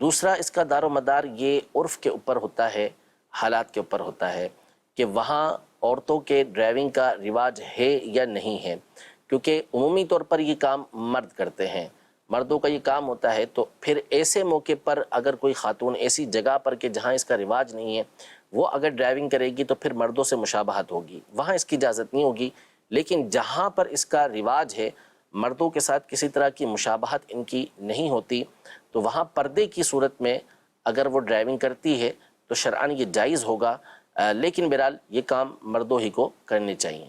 دوسرا اس کا دار و مدار یہ عرف کے اوپر ہوتا ہے، حالات کے اوپر ہوتا ہے کہ وہاں عورتوں کے ڈرائیونگ کا رواج ہے یا نہیں ہے، کیونکہ عمومی طور پر یہ کام مرد کرتے ہیں، مردوں کا یہ کام ہوتا ہے۔ تو پھر ایسے موقع پر اگر کوئی خاتون ایسی جگہ پر کہ جہاں اس کا رواج نہیں ہے وہ اگر ڈرائیونگ کرے گی تو پھر مردوں سے مشابہت ہوگی، وہاں اس کی اجازت نہیں ہوگی۔ لیکن جہاں پر اس کا رواج ہے، مردوں کے ساتھ کسی طرح کی مشابہت ان کی نہیں ہوتی، تو وہاں پردے کی صورت میں اگر وہ ڈرائیونگ کرتی ہے تو شرعاً یہ جائز ہوگا، لیکن بہرحال یہ کام مردوں ہی کو کرنے چاہیے۔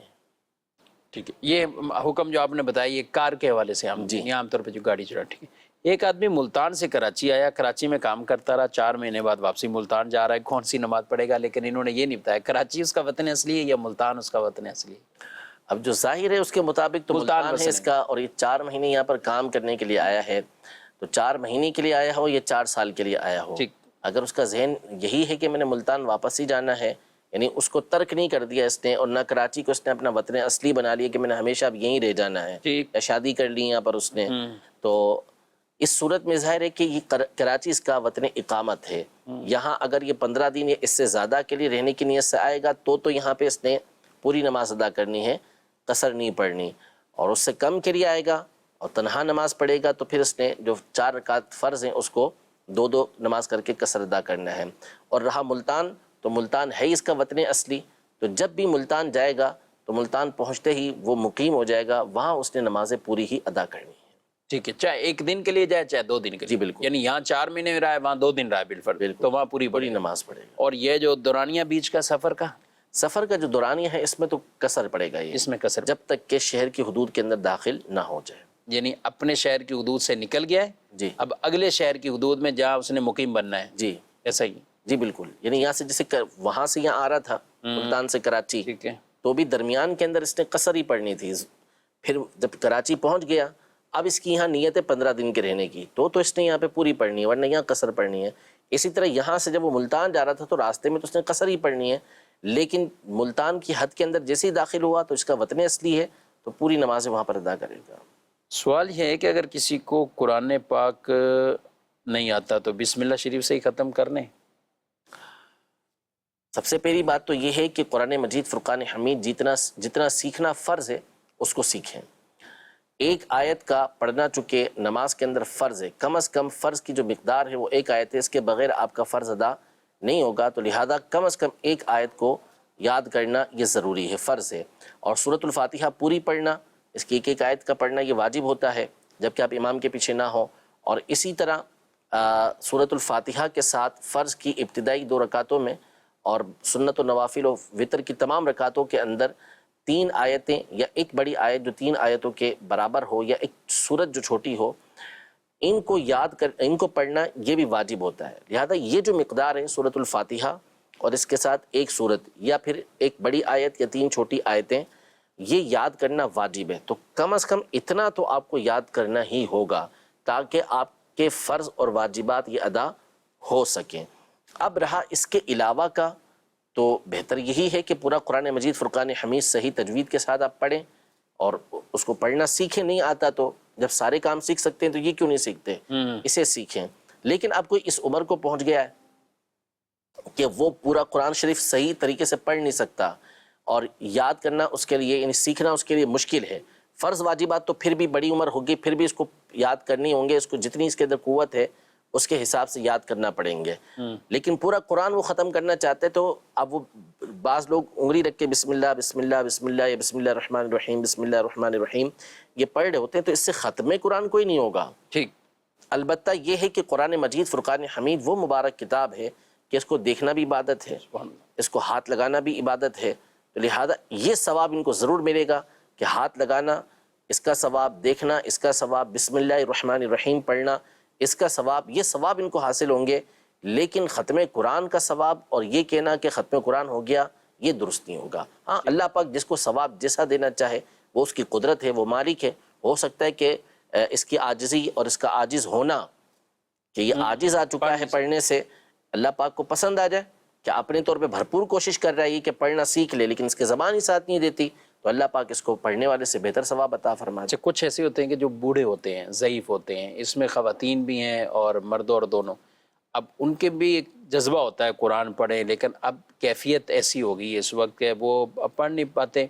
ٹھیک ہے، یہ حکم جو آپ نے بتایا یہ کار کے حوالے سے ہم جی عام طور پہ جو گاڑی چلا، ٹھیک ہے۔ ایک آدمی ملتان سے کراچی آیا، کراچی میں کام کرتا رہا، 4 مہینے بعد واپسی ملتان جا رہا ہے، کون سی نماز پڑھے گا؟ لیکن انہوں نے یہ نہیں بتایا کراچی اس کا وطن اصلی ہے یا ملتان اس کا وطن اصلی ہے۔ اب جو ظاہر ہے اس کے مطابق تو ملتان ہے اس کا، اور یہ 4 مہینے یہاں پر کام کرنے کے لیے آیا ہے، تو 4 مہینے کے لیے آیا ہو یا 4 سال کے لیے آیا ہو، اگر اس کا ذہن یہی ہے کہ میں نے ملتان واپس ہی جانا ہے، یعنی اس کو ترک نہیں کر دیا اس نے، اور نہ کراچی کو اس نے اپنا وطن اصلی بنا لیا کہ میں نے ہمیشہ اب یہیں رہ جانا ہے، یا شادی کر لی یہاں پر اس نے، تو اس صورت میں ظاہر ہے کہ یہ کراچی اس کا وطن اقامت ہے۔ یہاں اگر یہ 15 دن یا اس سے زیادہ کے لیے رہنے کی نیت سے آئے گا تو یہاں پہ اس نے پوری نماز ادا کرنی ہے، قصر نہیں پڑھنی، اور اس سے کم کے لیے آئے گا اور تنہا نماز پڑھے گا تو پھر اس نے جو 4 رکعت فرض ہیں اس کو 2 نماز کر کے قصر ادا کرنا ہے۔ اور رہا ملتان، تو ملتان ہے اس کا وطن اصلی، تو جب بھی ملتان جائے گا تو ملتان پہنچتے ہی وہ مقیم ہو جائے گا، وہاں اس نے نمازیں پوری ہی ادا کرنی ہے۔ ٹھیک ہے، چاہے 1 دن کے لیے جائے چاہے 2 دن کے لیے، جی بالکل، یعنی یہاں 4 مہینے میں رہا ہے وہاں 2 دن رہا ہے بالفرض، تو وہاں پوری نماز پڑھے گا۔ اور یہ جو دورانیہ بیچ کا سفر کا جو دورانیہ ہے اس میں تو قصر پڑے گا، اس میں قصر، جب تک کہ شہر کی حدود کے اندر داخل نہ ہو جائے، یعنی اپنے شہر کی حدود سے نکل گیا ہے، جی اب اگلے شہر کی حدود میں جہاں اس نے مقیم بننا ہے، جی ایسا ہی، جی بالکل، یعنی یہاں سے جیسے وہاں سے یہاں آ رہا تھا ملتان سے کراچی، ٹھیک ہے، تو بھی درمیان کے اندر اس نے قصر ہی پڑھنی تھی، پھر جب کراچی پہنچ گیا اب اس کی یہاں نیت ہے 15 دن کے رہنے کی، تو اس نے یہاں پہ پوری پڑھنی ہے، ورنہ یہاں قصر پڑھنی ہے۔ اسی طرح یہاں سے جب وہ ملتان جا رہا تھا تو راستے میں تو اس نے قصر ہی پڑھنی ہے، لیکن ملتان کی حد کے اندر جیسے ہی داخل ہوا تو اس کا وطن اصلی ہے تو پوری نمازیں وہاں پر ادا کرے گا۔ سوال یہ ہے کہ اگر کسی کو قرآن پاک نہیں آتا تو بسم اللہ شریف سے ہی ختم کرنے؟ سب سے پہلی بات تو یہ ہے کہ قرآن مجید فرقان حمید جتنا سیکھنا فرض ہے اس کو سیکھیں۔ ایک آیت کا پڑھنا چونکہ نماز کے اندر فرض ہے، کم از کم فرض کی جو مقدار ہے وہ 1 آیت ہے، اس کے بغیر آپ کا فرض ادا نہیں ہوگا، تو لہذا کم از کم 1 آیت کو یاد کرنا یہ ضروری ہے، فرض ہے۔ اور سورۃ الفاتحہ پوری پڑھنا، اس کی 1 آیت کا پڑھنا یہ واجب ہوتا ہے جبکہ آپ امام کے پیچھے نہ ہوں، اور اسی طرح سورۃ الفاتحہ کے ساتھ فرض کی ابتدائی 2 رکعتوں میں اور سنت و نوافل و وطر کی تمام رکعتوں کے اندر 3 آیتیں یا ایک بڑی آیت جو 3 آیتوں کے برابر ہو یا ایک سورت جو چھوٹی ہو، ان کو پڑھنا یہ بھی واجب ہوتا ہے۔ لہذا یہ جو مقدار ہے سورۃ الفاتحہ اور اس کے ساتھ 1 سورت یا پھر ایک بڑی آیت یا 3 چھوٹی آیتیں، یہ یاد کرنا واجب ہے، تو کم از کم اتنا تو آپ کو یاد کرنا ہی ہوگا تاکہ آپ کے فرض اور واجبات یہ ادا ہو سکیں۔ اب رہا اس کے علاوہ کا، تو بہتر یہی ہے کہ پورا قرآن مجید فرقان حمید صحیح تجوید کے ساتھ آپ پڑھیں اور اس کو پڑھنا سیکھیں۔ نہیں آتا تو جب سارے کام سیکھ سکتے ہیں تو یہ کیوں نہیں سیکھتے، اسے سیکھیں۔ لیکن اب کوئی اس عمر کو پہنچ گیا ہے کہ وہ پورا قرآن شریف صحیح طریقے سے پڑھ نہیں سکتا اور یاد کرنا اس کے لیے، یعنی سیکھنا اس کے لیے مشکل ہے، فرض واجبات تو پھر بھی بڑی عمر ہوگی، پھر بھی اس کو یاد کرنی ہوں گے، اس کو جتنی اس کے اندر قوت ہے اس کے حساب سے یاد کرنا پڑیں گے۔ لیکن پورا قرآن وہ ختم کرنا چاہتے تو اب وہ بعض لوگ انگلی رکھ کے بسم اللہ بسم اللہ بسم اللہ یا بسم اللہ الرحمن الرحیم بسم اللہ الرحمن الرحیم یہ پڑھ رہے ہوتے ہیں، تو اس سے ختم قرآن کوئی نہیں ہوگا۔ ٹھیک، البتہ یہ ہے کہ قرآن مجید فرقان حمید وہ مبارک کتاب ہے کہ اس کو دیکھنا بھی عبادت ہے، اس کو ہاتھ لگانا بھی عبادت ہے، تو لہذا یہ ثواب ان کو ضرور ملے گا کہ ہاتھ لگانا اس کا ثواب، دیکھنا اس کا ثواب، بسم اللہ الرحمن الرحیم پڑھنا اس کا ثواب، یہ ثواب ان کو حاصل ہوں گے۔ لیکن ختم قرآن کا ثواب اور یہ کہنا کہ ختم قرآن ہو گیا یہ درست نہیں ہوگا۔ ہاں اللہ پاک جس کو ثواب جیسا دینا چاہے وہ اس کی قدرت ہے، وہ مالک ہے، ہو سکتا ہے کہ اس کی عاجزی اور اس کا عاجز ہونا کہ یہ عاجز آ چکا ہے پڑھنے سے، اللہ پاک کو پسند آ جائے کہ اپنے طور پہ بھرپور کوشش کر رہا ہے کہ پڑھنا سیکھ لے لیکن اس کے زبان ہی ساتھ نہیں دیتی، تو اللہ پاک اس کو پڑھنے والے سے بہتر ثواب عطا فرما دے۔ اچھا کچھ ایسے ہوتے ہیں کہ جو بوڑھے ہوتے ہیں، ضعیف ہوتے ہیں، اس میں خواتین بھی ہیں اور مرد اور دونوں، اب ان کے بھی ایک جذبہ ہوتا ہے قرآن پڑھیں، لیکن اب کیفیت ایسی ہو گئی ہے اس وقت کہ وہ پڑھ نہیں پاتے،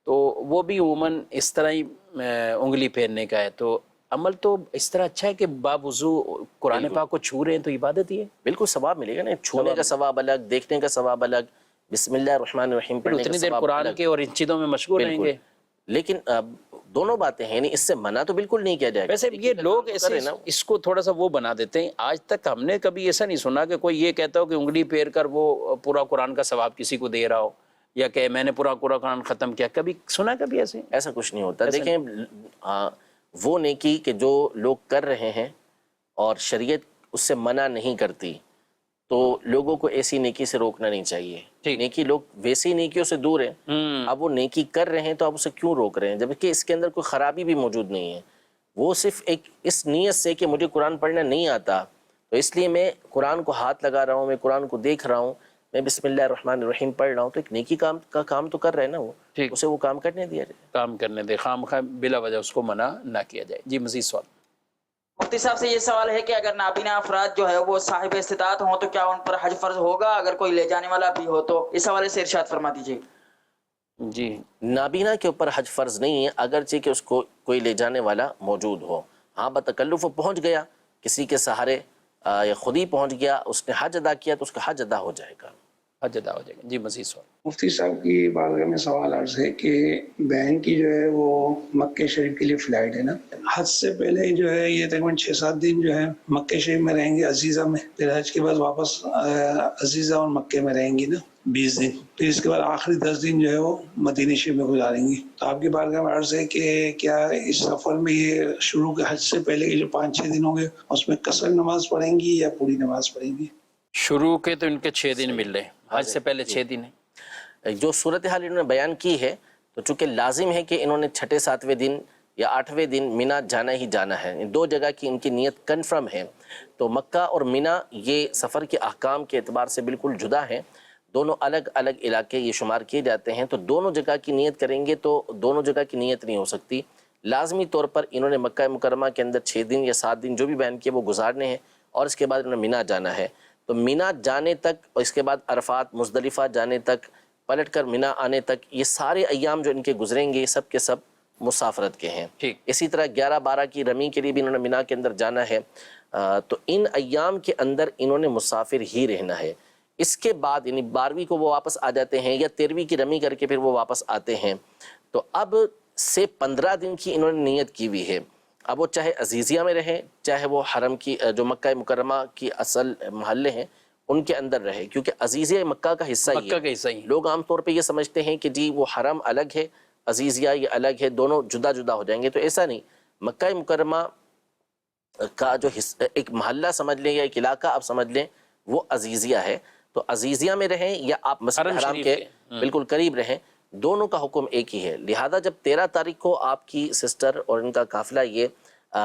تو وہ بھی عموماً اس طرح ہی انگلی پھیرنے کا ہے، تو عمل تو اس طرح اچھا ہے کہ باوضو قرآن پاک کو چھو رہے ہیں تو عبادت ہی ہے، بالکل ثواب ملے گا نا، چھونے کا ثواب الگ، دیکھنے کا ثواب الگ، بسم اللہ الرحمن الرحیم پڑھنے کا اتنی دیر ثواب قرآن الگ۔ کے اور ان چیزوں میں مشغول رہیں بالکل، گے۔ لیکن دونوں باتیں ہیں، یعنی اس سے منع تو بالکل نہیں کیا جائے گا۔ ویسے یہ لوگ ایسے اس کو تھوڑا سا وہ بنا دیتے ہیں، آج تک ہم نے کبھی ایسا نہیں سنا کہ کوئی یہ کہتا ہو کہ انگلی پھیر کر وہ پورا قرآن کا ثواب کسی کو دے رہا ہو، یا کہ میں نے پورا قرآن ختم کیا، کبھی سنا کبھی ایسے؟ ایسا کچھ نہیں ہوتا۔ دیکھیں وہ نیکی کہ جو لوگ کر رہے ہیں اور شریعت اس سے منع نہیں کرتی، تو لوگوں کو ایسی نیکی سے روکنا نہیں چاہیے۔ نیکی لوگ ویسی نیکیوں سے دور ہیں، اب وہ نیکی کر رہے ہیں تو آپ اسے کیوں روک رہے ہیں، جبکہ اس کے اندر کوئی خرابی بھی موجود نہیں ہے، وہ صرف ایک اس نیت سے کہ مجھے قرآن پڑھنا نہیں آتا، تو اس لیے میں قرآن کو ہاتھ لگا رہا ہوں، میں قرآن کو دیکھ رہا ہوں، میں بسم اللہ الرحمن الرحیم پڑھ رہا ہوں، تو ایک نیکی کام تو کر رہے ہیں نا، وہ اسے وہ کام کرنے دیا جائے، کام کرنے دے، خواہ بلا وجہ اس کو منع نہ کیا جائے۔ جی مزید سوال۔ مفتی صاحب سے یہ سوال ہے کہ اگر نابینا افراد جو ہے وہ صاحب استطاعت ہوں تو کیا ان پر حج فرض ہوگا، اگر کوئی لے جانے والا بھی ہو تو؟ اس حوالے سے ارشاد فرما دیجیے۔ جی نابینا کے اوپر حج فرض نہیں ہے، اگرچہ کہ اس کو کوئی لے جانے والا موجود ہو، ہاں بتکلف وہ پہنچ گیا، کسی کے سہارے یا خود ہی پہنچ گیا، اس نے حج ادا کیا تو اس کا حج ادا ہو جائے گا، حج ادا ہو جائے گا۔ جی مزید سوال۔ مفتی صاحب کی بارگاہ میں سوال عرض ہے کہ بہن کی جو ہے وہ مکہ شریف کے لیے فلائٹ ہے نا، حج سے پہلے جو ہے یہ تقریباً 6-7 دن جو ہے مکہ شریف میں رہیں گے عزیزہ میں، پھر حج کے بعد واپس عزیزہ اور مکہ میں رہیں گی نا 20 دن، پھر اس کے بعد آخری 10 دن جو ہے وہ مدینہ شریف میں گزاریں گی، تو آپ کی بارگاہ میں عرض ہے کہ کیا اس سفر میں یہ شروع کے حج سے پہلے کے جو 5-6 دن ہوں گے اس میں قصر نماز پڑھیں گی یا پوری نماز پڑھیں گی؟ شروع کے تو ان کے 6 دن مل رہے ہیں، حج سے پہلے 6 دن ہیں۔ جو صورتحال انہوں نے بیان کی ہے، تو چونکہ لازم ہے کہ انہوں نے 6-7ویں دن یا 8ویں دن مینا جانا ہی جانا ہے، دو جگہ کی ان کی نیت کنفرم ہے، تو مکہ اور مینا یہ سفر کے احکام کے اعتبار سے بالکل جدا ہیں، دونوں الگ الگ علاقے یہ شمار کیے جاتے ہیں، تو دونوں جگہ کی نیت کریں گے تو دونوں جگہ کی نیت نہیں ہو سکتی، لازمی طور پر انہوں نے مکہ مکرمہ کے اندر 6 دن یا 7 دن جو بھی بیان کیے وہ گزارنے ہیں، اور اس کے بعد انہوں نے مینا جانا ہے، تو مینا جانے تک اور اس کے بعد عرفات مزدلفہ جانے تک، پلٹ کر مینا آنے تک، یہ سارے ایام جو ان کے گزریں گے یہ سب کے سب مسافرت کے ہیں۔ اسی طرح 11-12 کی رمی کے لیے بھی انہوں نے مینا کے اندر جانا ہے، تو ان ایام کے اندر انہوں نے مسافر ہی رہنا ہے۔ اس کے بعد یعنی 12ویں کو وہ واپس آ جاتے ہیں یا 13ویں کی رمی کر کے پھر وہ واپس آتے ہیں، تو اب سے 15 دن کی انہوں نے نیت کی ہوئی ہے، اب وہ چاہے عزیزیہ میں رہیں، چاہے وہ حرم کی جو مکہ مکرمہ کی اصل محلے ہیں ان کے اندر رہے، کیونکہ عزیزیہ مکہ کا حصہ ہی ہے۔ لوگ عام طور پہ یہ سمجھتے ہیں کہ جی وہ حرم الگ ہے، عزیزیہ یہ الگ ہے، دونوں جدا جدا ہو جائیں گے، تو ایسا نہیں، مکہ مکرمہ کا جو ایک محلہ سمجھ لیں یا ایک علاقہ آپ سمجھ لیں وہ عزیزیہ ہے، تو عزیزیہ میں رہیں یا آپ مسجد حرام کے بالکل قریب رہیں، دونوں کا حکم ایک ہی ہے۔ لہذا جب 13 تاریخ کو آپ کی سسٹر اور ان کا قافلہ یہ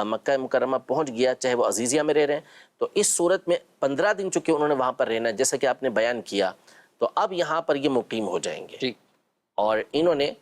مکہ مکرمہ پہنچ گیا، چاہے وہ عزیزیہ میں رہ رہے ہیں، تو اس صورت میں 15 دن چونکہ انہوں نے وہاں پر رہنا ہے جیسا کہ آپ نے بیان کیا، تو اب یہاں پر یہ مقیم ہو جائیں گے اور انہوں نے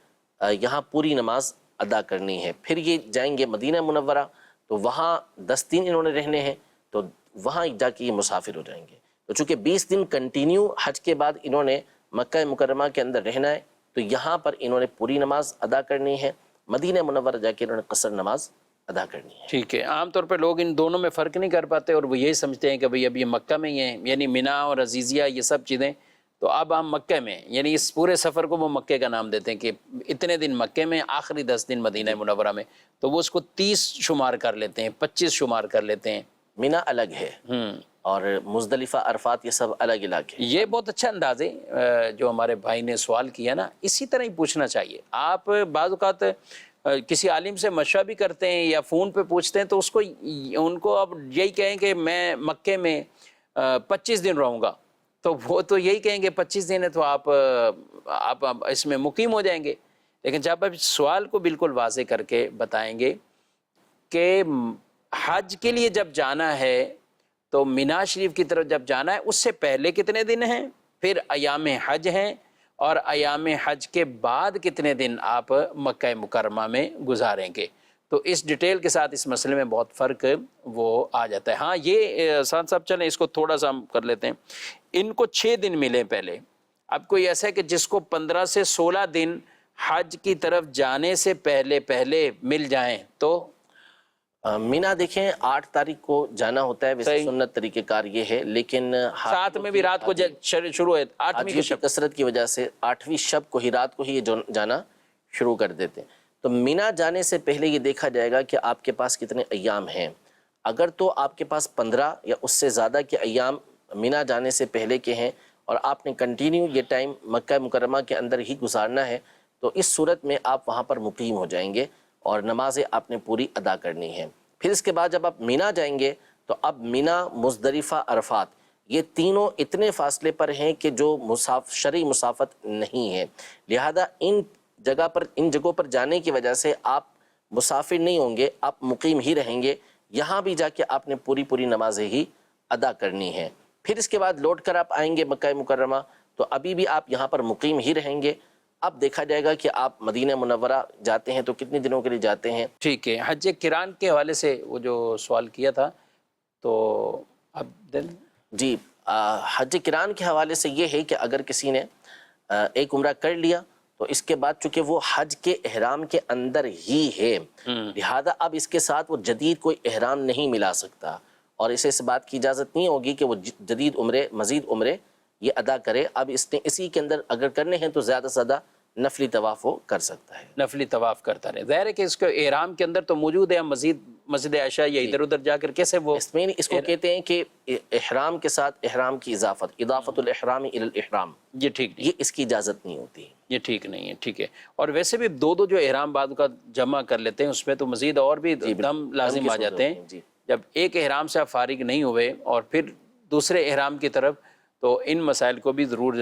یہاں پوری نماز ادا کرنی ہے، پھر یہ جائیں گے مدینہ منورہ، تو وہاں 10 دن انہوں نے رہنے ہیں، تو وہاں جا کے یہ مسافر ہو جائیں گے، تو چونکہ 20 دن کنٹینیو حج کے بعد انہوں نے مکہ مکرمہ کے اندر رہنا ہے، تو یہاں پر انہوں نے پوری نماز ادا کرنی ہے، مدینہ منورہ جا کے انہوں نے قصر نماز ادا کرنی ہے۔ ٹھیک ہے، عام طور پہ لوگ ان دونوں میں فرق نہیں کر پاتے اور وہ یہی سمجھتے ہیں کہ بھئی اب یہ مکہ میں ہی ہیں، یعنی مینا اور عزیزیہ یہ سب چیزیں، تو اب ہم مکہ میں، یعنی اس پورے سفر کو وہ مکہ کا نام دیتے ہیں کہ اتنے دن مکہ میں، آخری 10 دن مدینہ منورہ میں، تو وہ اس کو 30 شمار کر لیتے ہیں، 25 شمار کر لیتے ہیں۔ مینا الگ ہے اور مزدلفہ عرفات یہ سب الگ علاقے۔ یہ بہت اچھا انداز ہے جو ہمارے بھائی نے سوال کیا نا، اسی طرح ہی پوچھنا چاہیے۔ آپ بعض اوقات کسی عالم سے مشورہ بھی کرتے ہیں یا فون پہ پوچھتے ہیں، تو اس کو ان کو اب یہی کہیں کہ میں مکے میں 25 دن رہوں گا، تو وہ تو یہی کہیں گے 25 دن ہے تو آپ اس میں مقیم ہو جائیں گے، لیکن جب آپ سوال کو بالکل واضح کر کے بتائیں گے کہ حج کے لیے جب جانا ہے تو مینا شریف کی طرف جب جانا ہے اس سے پہلے کتنے دن ہیں، پھر ایام حج ہیں، اور ایام حج کے بعد کتنے دن آپ مکہ مکرمہ میں گزاریں گے. تو اس ڈیٹیل کے ساتھ اس مسئلے میں بہت فرق وہ آ جاتا ہے. ہاں یہ سان صاحب چلیں اس کو تھوڑا سا ہم کر لیتے ہیں. ان کو 6 دن ملیں پہلے. اب کوئی ایسا ہے کہ جس کو 15 سے 16 دن حج کی طرف جانے سے پہلے مل جائیں تو مینا دیکھیں 8 تاریخ کو جانا ہوتا ہے. ویسے سنت طریقہ کار یہ ہے، لیکن 7 میں بھی رات کو شروع ہے، 8ویں کی کثرت کی وجہ سے 8ویں شب کو ہی رات کو ہی یہ جانا شروع کر دیتے ہیں. تو مینا جانے سے پہلے یہ دیکھا جائے گا کہ آپ کے پاس کتنے ایام ہیں. اگر تو آپ کے پاس 15 یا اس سے زیادہ کے ایام مینا جانے سے پہلے کے ہیں اور آپ نے کنٹینیو یہ ٹائم مکہ مکرمہ کے اندر ہی گزارنا ہے، تو اس صورت میں آپ وہاں پر مقیم ہو جائیں گے اور نمازیں آپ نے پوری ادا کرنی ہے. پھر اس کے بعد جب آپ مینا جائیں گے تو اب مینا، مزدلفہ، عرفات یہ تینوں اتنے فاصلے پر ہیں کہ جو شرعی مسافت نہیں ہے. لہذا ان جگہوں پر جانے کی وجہ سے آپ مسافر نہیں ہوں گے، آپ مقیم ہی رہیں گے. یہاں بھی جا کے آپ نے پوری نمازیں ہی ادا کرنی ہیں. پھر اس کے بعد لوٹ کر آپ آئیں گے مکہ مکرمہ تو ابھی بھی آپ یہاں پر مقیم ہی رہیں گے. اب دیکھا جائے گا کہ آپ مدینہ منورہ جاتے ہیں تو کتنے دنوں کے لیے جاتے ہیں. ٹھیک ہے. حج قران کے حوالے سے وہ جو سوال کیا تھا تو اب جی حج قران کے حوالے سے یہ ہے کہ اگر کسی نے ایک عمرہ کر لیا تو اس کے بعد چونکہ وہ حج کے احرام کے اندر ہی ہے، لہذا اب اس کے ساتھ وہ جدید کوئی احرام نہیں ملا سکتا اور اسے اس بات کی اجازت نہیں ہوگی کہ وہ جدید عمرے، مزید عمرے یہ ادا کرے. اب اس نے اسی کے اندر اگر کرنے ہیں تو زیادہ سے زیادہ نفلی طواف وہ کر سکتا ہے. نفلی طواف کرتا رہے. ظاہر ہے کہ اس کو احرام کے اندر تو موجود ہے، مزید مسجد عائشہ یا ادھر ادھر جا کر کیسے وہ اس کو کہتے ہیں کہ احرام کے ساتھ احرام کی اضافت الاحرام الی الاحرام. یہ ٹھیک نہیں، یہ اس کی اجازت نہیں ہوتی، یہ ٹھیک نہیں ہے. ٹھیک ہے. اور ویسے بھی دو جو احرام بعد کا جمع کر لیتے ہیں اس میں تو مزید اور بھی دم لازم آ جاتے ہیں. جب ایک احرام سے آپ فارغ نہیں ہوئے اور پھر دوسرے احرام کی طرف، تو ان مسائل کو بھی ضرور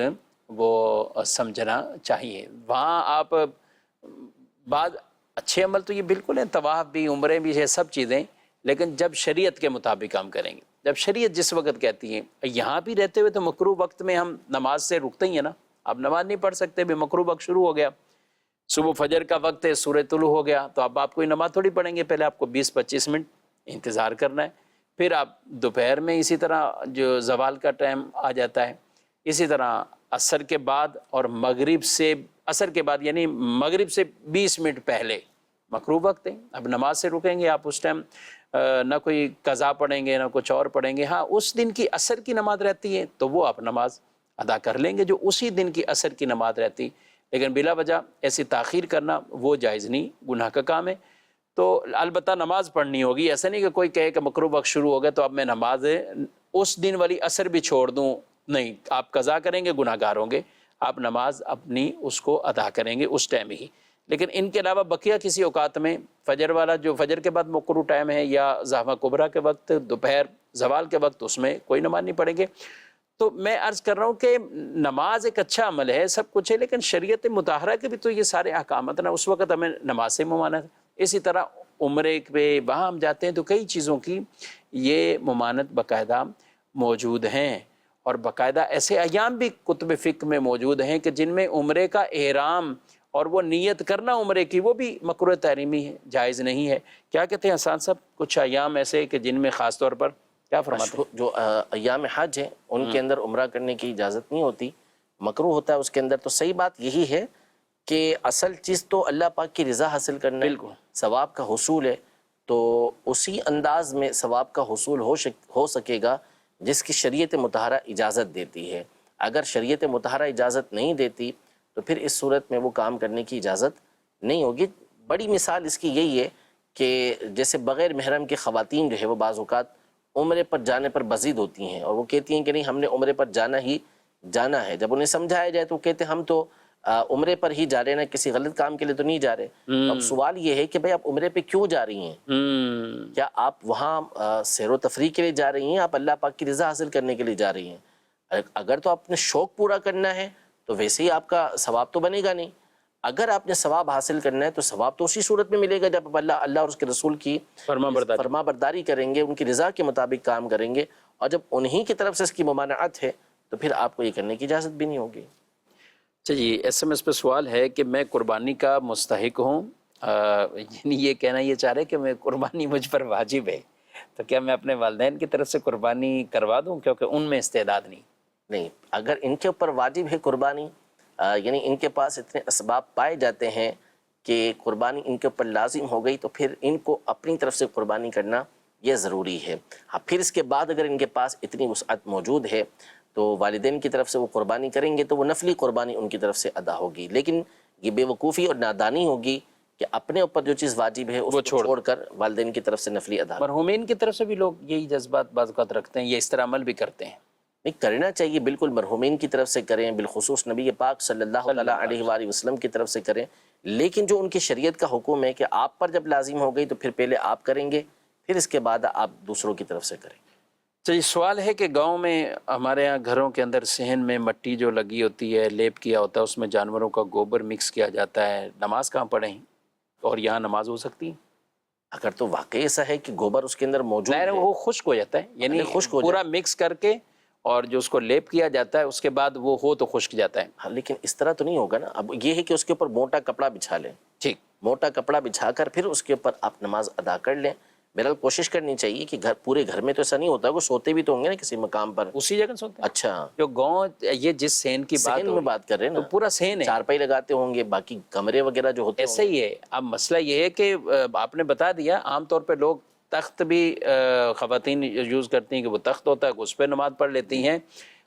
وہ سمجھنا چاہیے. وہاں آپ بعض اچھے عمل تو یہ بالکل ہیں، طواف بھی، عمرے بھی ہے، سب چیزیں، لیکن جب شریعت کے مطابق ہم کریں گے، جب شریعت جس وقت کہتی ہے. یہاں بھی رہتے ہوئے تو مکروہ وقت میں ہم نماز سے رکتے ہی ہیں نا. آپ نماز نہیں پڑھ سکتے بھی، مکروہ وقت شروع ہو گیا، صبح فجر کا وقت ہے، سورہ طلوع ہو گیا، تو اب آپ کوئی نماز تھوڑی پڑھیں گے. پہلے آپ کو 20-25 منٹ انتظار کرنا ہے. پھر آپ دوپہر میں اسی طرح جو زوال کا ٹائم آ جاتا ہے، اسی طرح عصر کے بعد اور مغرب سے، عصر کے بعد یعنی مغرب سے 20 منٹ پہلے مکروہ وقت ہے. اب نماز سے رکیں گے آپ اس ٹائم نہ کوئی قضا پڑھیں گے نہ کچھ اور پڑھیں گے. ہاں اس دن کی عصر کی نماز رہتی ہے تو وہ آپ نماز ادا کر لیں گے جو اسی دن کی عصر کی نماز رہتی، لیکن بلا وجہ ایسی تاخیر کرنا وہ جائز نہیں، گناہ کا کام ہے. تو البتہ نماز پڑھنی ہوگی. ایسا نہیں کہ کوئی کہے کہ مکروہ وقت شروع ہو گیا تو اب میں نماز اس دن والی عصر بھی چھوڑ دوں. نہیں، آپ قضا کریں گے، گناہ گار ہوں گے. آپ نماز اپنی اس کو ادا کریں گے اس ٹائم ہی. لیکن ان کے علاوہ بقیہ کسی اوقات میں فجر والا جو فجر کے بعد مکروہ ٹائم ہے یا زحمہ کبریٰ کے وقت، دوپہر زوال کے وقت، اس میں کوئی نماز نہیں پڑھیں گے. تو میں عرض کر رہا ہوں کہ نماز ایک اچھا عمل ہے، سب کچھ ہے، لیکن شریعت مطہرہ کے بھی تو یہ سارے احکامات نا، اس وقت ہمیں نماز سے ممانعت. اسی طرح عمرے پہ وہاں ہم جاتے ہیں تو کئی چیزوں کی یہ ممانعت باقاعدہ موجود ہیں، اور باقاعدہ ایسے ایام بھی کتب فقہ میں موجود ہیں کہ جن میں عمرے کا احرام اور وہ نیت کرنا عمرے کی وہ بھی مکروہ تحریمی ہے، جائز نہیں ہے. کیا کہتے ہیں حسان صاحب؟ کچھ ایام ایسے کہ جن میں خاص طور پر کیا فرماتے ہیں؟ جو ایام حج ہیں ان کے اندر عمرہ کرنے کی اجازت نہیں ہوتی، مکروہ ہوتا ہے اس کے اندر. تو صحیح بات یہی ہے کہ اصل چیز تو اللہ پاک کی رضا حاصل کرنا ہے، ثواب کا حصول ہے. تو اسی انداز میں ثواب کا حصول ہو سکے گا جس کی شریعت مطہرہ اجازت دیتی ہے. اگر شریعت مطہرہ اجازت نہیں دیتی تو پھر اس صورت میں وہ کام کرنے کی اجازت نہیں ہوگی. بڑی مثال اس کی یہی ہے کہ جیسے بغیر محرم کی خواتین جو ہے وہ بعض اوقات عمرے پر جانے پر بزید ہوتی ہیں اور وہ کہتی ہیں کہ نہیں، ہم نے عمرے پر جانا ہی جانا ہے. جب انہیں سمجھایا جائے تو وہ کہتے ہیں ہم تو عمرے پر ہی جا رہے ہیں، نا کسی غلط کام کے لیے تو نہیں جا رہے. اب سوال یہ ہے کہ بھئی آپ عمرے پہ کیوں جا رہی ہیں؟ کیا آپ وہاں سیر و تفریح کے لیے جا رہی ہیں؟ آپ اللہ پاک کی رضا حاصل کرنے کے لیے جا رہی ہیں؟ اگر تو آپ نے شوق پورا کرنا ہے تو ویسے ہی آپ کا ثواب تو بنے گا نہیں. اگر آپ نے ثواب حاصل کرنا ہے تو ثواب تو اسی صورت میں ملے گا جب آپ اللہ اور اس کے رسول کی فرما برداری کریں گے، ان کی رضا کے مطابق کام کریں گے. اور جب انہی کی طرف سے اس کی ممانعت ہے تو پھر آپ کو یہ کرنے کی اجازت بھی نہیں ہوگی. جی ایس ایم ایس پہ سوال ہے کہ میں قربانی کا مستحق ہوں، یعنی یہ کہنا یہ چاہ رہے کہ میں قربانی مجھ پر واجب ہے، تو کیا میں اپنے والدین کی طرف سے قربانی کروا دوں کیونکہ ان میں استعداد نہیں؟ اگر ان کے اوپر واجب ہے قربانی، یعنی ان کے پاس اتنے اسباب پائے جاتے ہیں کہ قربانی ان کے اوپر لازم ہو گئی، تو پھر ان کو اپنی طرف سے قربانی کرنا یہ ضروری ہے۔ ہاں پھر اس کے بعد اگر ان کے پاس اتنی وسعت موجود ہے تو والدین کی طرف سے وہ قربانی کریں گے تو وہ نفلی قربانی ان کی طرف سے ادا ہوگی، لیکن یہ بے وقوفی اور نادانی ہوگی کہ اپنے اوپر جو چیز واجب ہے اس کو چھوڑ کر والدین کی طرف سے نفلی ادا۔ مرحومین کی طرف سے بھی لوگ یہی جذبات بعض اوقات رکھتے ہیں، یہ اس طرح عمل بھی کرتے ہیں۔ نہیں کرنا چاہیے، بالکل مرحومین کی طرف سے کریں، بالخصوص نبی پاک صلی اللہ علیہ وآلہ وسلم کی طرف سے کریں، لیکن جو ان کی شریعت کا حکم ہے کہ آپ پر جب لازم ہو گئی تو پھر پہلے آپ کریں گے، پھر اس کے بعد آپ دوسروں کی طرف سے کریں۔ چلیے سوال ہے کہ گاؤں میں ہمارے ہاں گھروں کے اندر صحن میں مٹی جو لگی ہوتی ہے، لیپ کیا ہوتا ہے، اس میں جانوروں کا گوبر مکس کیا جاتا ہے، نماز کہاں پڑھیں اور یہاں نماز ہو سکتی ہے؟ اگر تو واقعی ایسا ہے کہ گوبر اس کے اندر موجود ہے، وہ خشک ہو جاتا ہے، یعنی پورا مکس کر کے اور جو اس کو لیپ کیا جاتا ہے اس کے بعد وہ ہو تو خشک جاتا ہے۔ ہاں لیکن اس طرح تو نہیں ہوگا نا، اب یہ ہے کہ اس کے اوپر موٹا کپڑا بچھا لیں، ٹھیک، موٹا کپڑا بچھا کر پھر اس کے اوپر آپ نماز ادا کر لیں۔ بہرحال کوشش کرنی چاہیے کہ پورے گھر میں تو ایسا نہیں ہوتا، وہ سوتے بھی تو ہوں گے نا کسی مقام پر، اسی جگہ سوتے ہیں۔ اچھا جو گاؤں یہ جس صحن کی بات کر رہے ہیں نا، پورا صحن ہے، چارپائی لگاتے ہوں گے، باقی کمرے وغیرہ جو ہوتے ہیں ایسا ہی ہے۔ اب مسئلہ یہ ہے کہ آپ نے بتا دیا، عام طور پہ لوگ تخت بھی خواتین یوز کرتی ہیں کہ وہ تخت ہوتا ہے، اس پہ نماز پڑھ لیتی ہیں،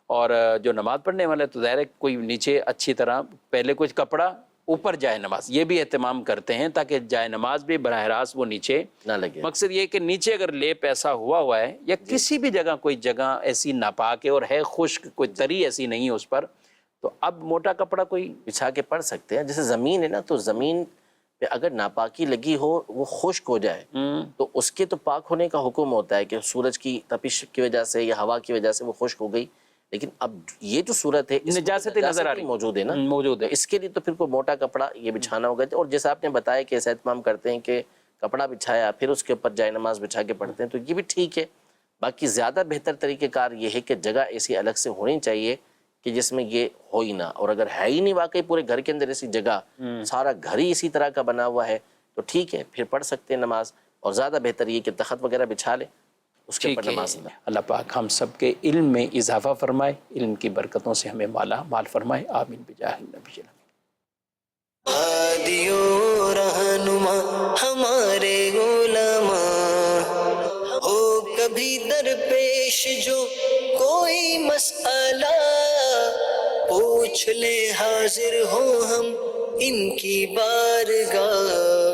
اور جو نماز پڑھنے والے تو ظاہر ہے کوئی نیچے اچھی طرح پہلے کچھ کپڑا اوپر جائے نماز، یہ بھی اہتمام کرتے ہیں تاکہ جائے نماز بھی براہ راست وہ نیچے نہ لگے۔ مقصد یہ کہ نیچے اگر لیپ ایسا ہوا ہے یا کسی بھی جگہ کوئی جگہ ایسی ناپاک ہے اور ہے خشک، کوئی تری ایسی نہیں ہے اس پر، تو اب موٹا کپڑا کوئی بچھا کے پڑھ سکتے ہیں۔ جیسے زمین ہے نا، تو زمین پہ اگر ناپاکی لگی ہو، وہ خشک ہو جائے تو اس کے تو پاک ہونے کا حکم ہوتا ہے کہ سورج کی تپش کی وجہ سے یا ہوا کی وجہ سے وہ خشک ہو گئی، لیکن اب یہ جو صورت ہے نجاست نظر آ رہی موجود ہے نا، موجود ہے، اس کے لیے تو پھر کوئی موٹا کپڑا یہ بچھانا ہوگا۔ اور جیسا آپ نے بتایا کہ ایسا اہتمام کرتے ہیں کہ کپڑا بچھایا پھر اس کے اوپر جائے نماز بچھا کے پڑھتے ہیں، تو یہ بھی ٹھیک ہے۔ باقی زیادہ بہتر طریقہ کار یہ ہے کہ جگہ ایسی الگ سے ہونی چاہیے کہ جس میں یہ ہو ہی نہ، اور اگر ہے ہی نہیں واقعی پورے گھر کے اندر ایسی جگہ، سارا گھر ہی اسی طرح کا بنا ہوا ہے، تو ٹھیک ہے پھر پڑھ سکتے ہیں نماز، اور زیادہ بہتر یہ کہ تخت وغیرہ بچھا لیں، اس کے اوپر نماز پڑھیں۔ اللہ پاک ہم سب کے علم میں اضافہ فرمائے، علم کی برکتوں سے ہمیں مالا مال فرمائے، آمین بجاہ النبی۔ ہادی و رہنما ہمارے علماء، ہو کبھی درپیش جو کوئی مسئلہ، پوچھ لے حاضر ہوں ہم ان کی بارگاہ۔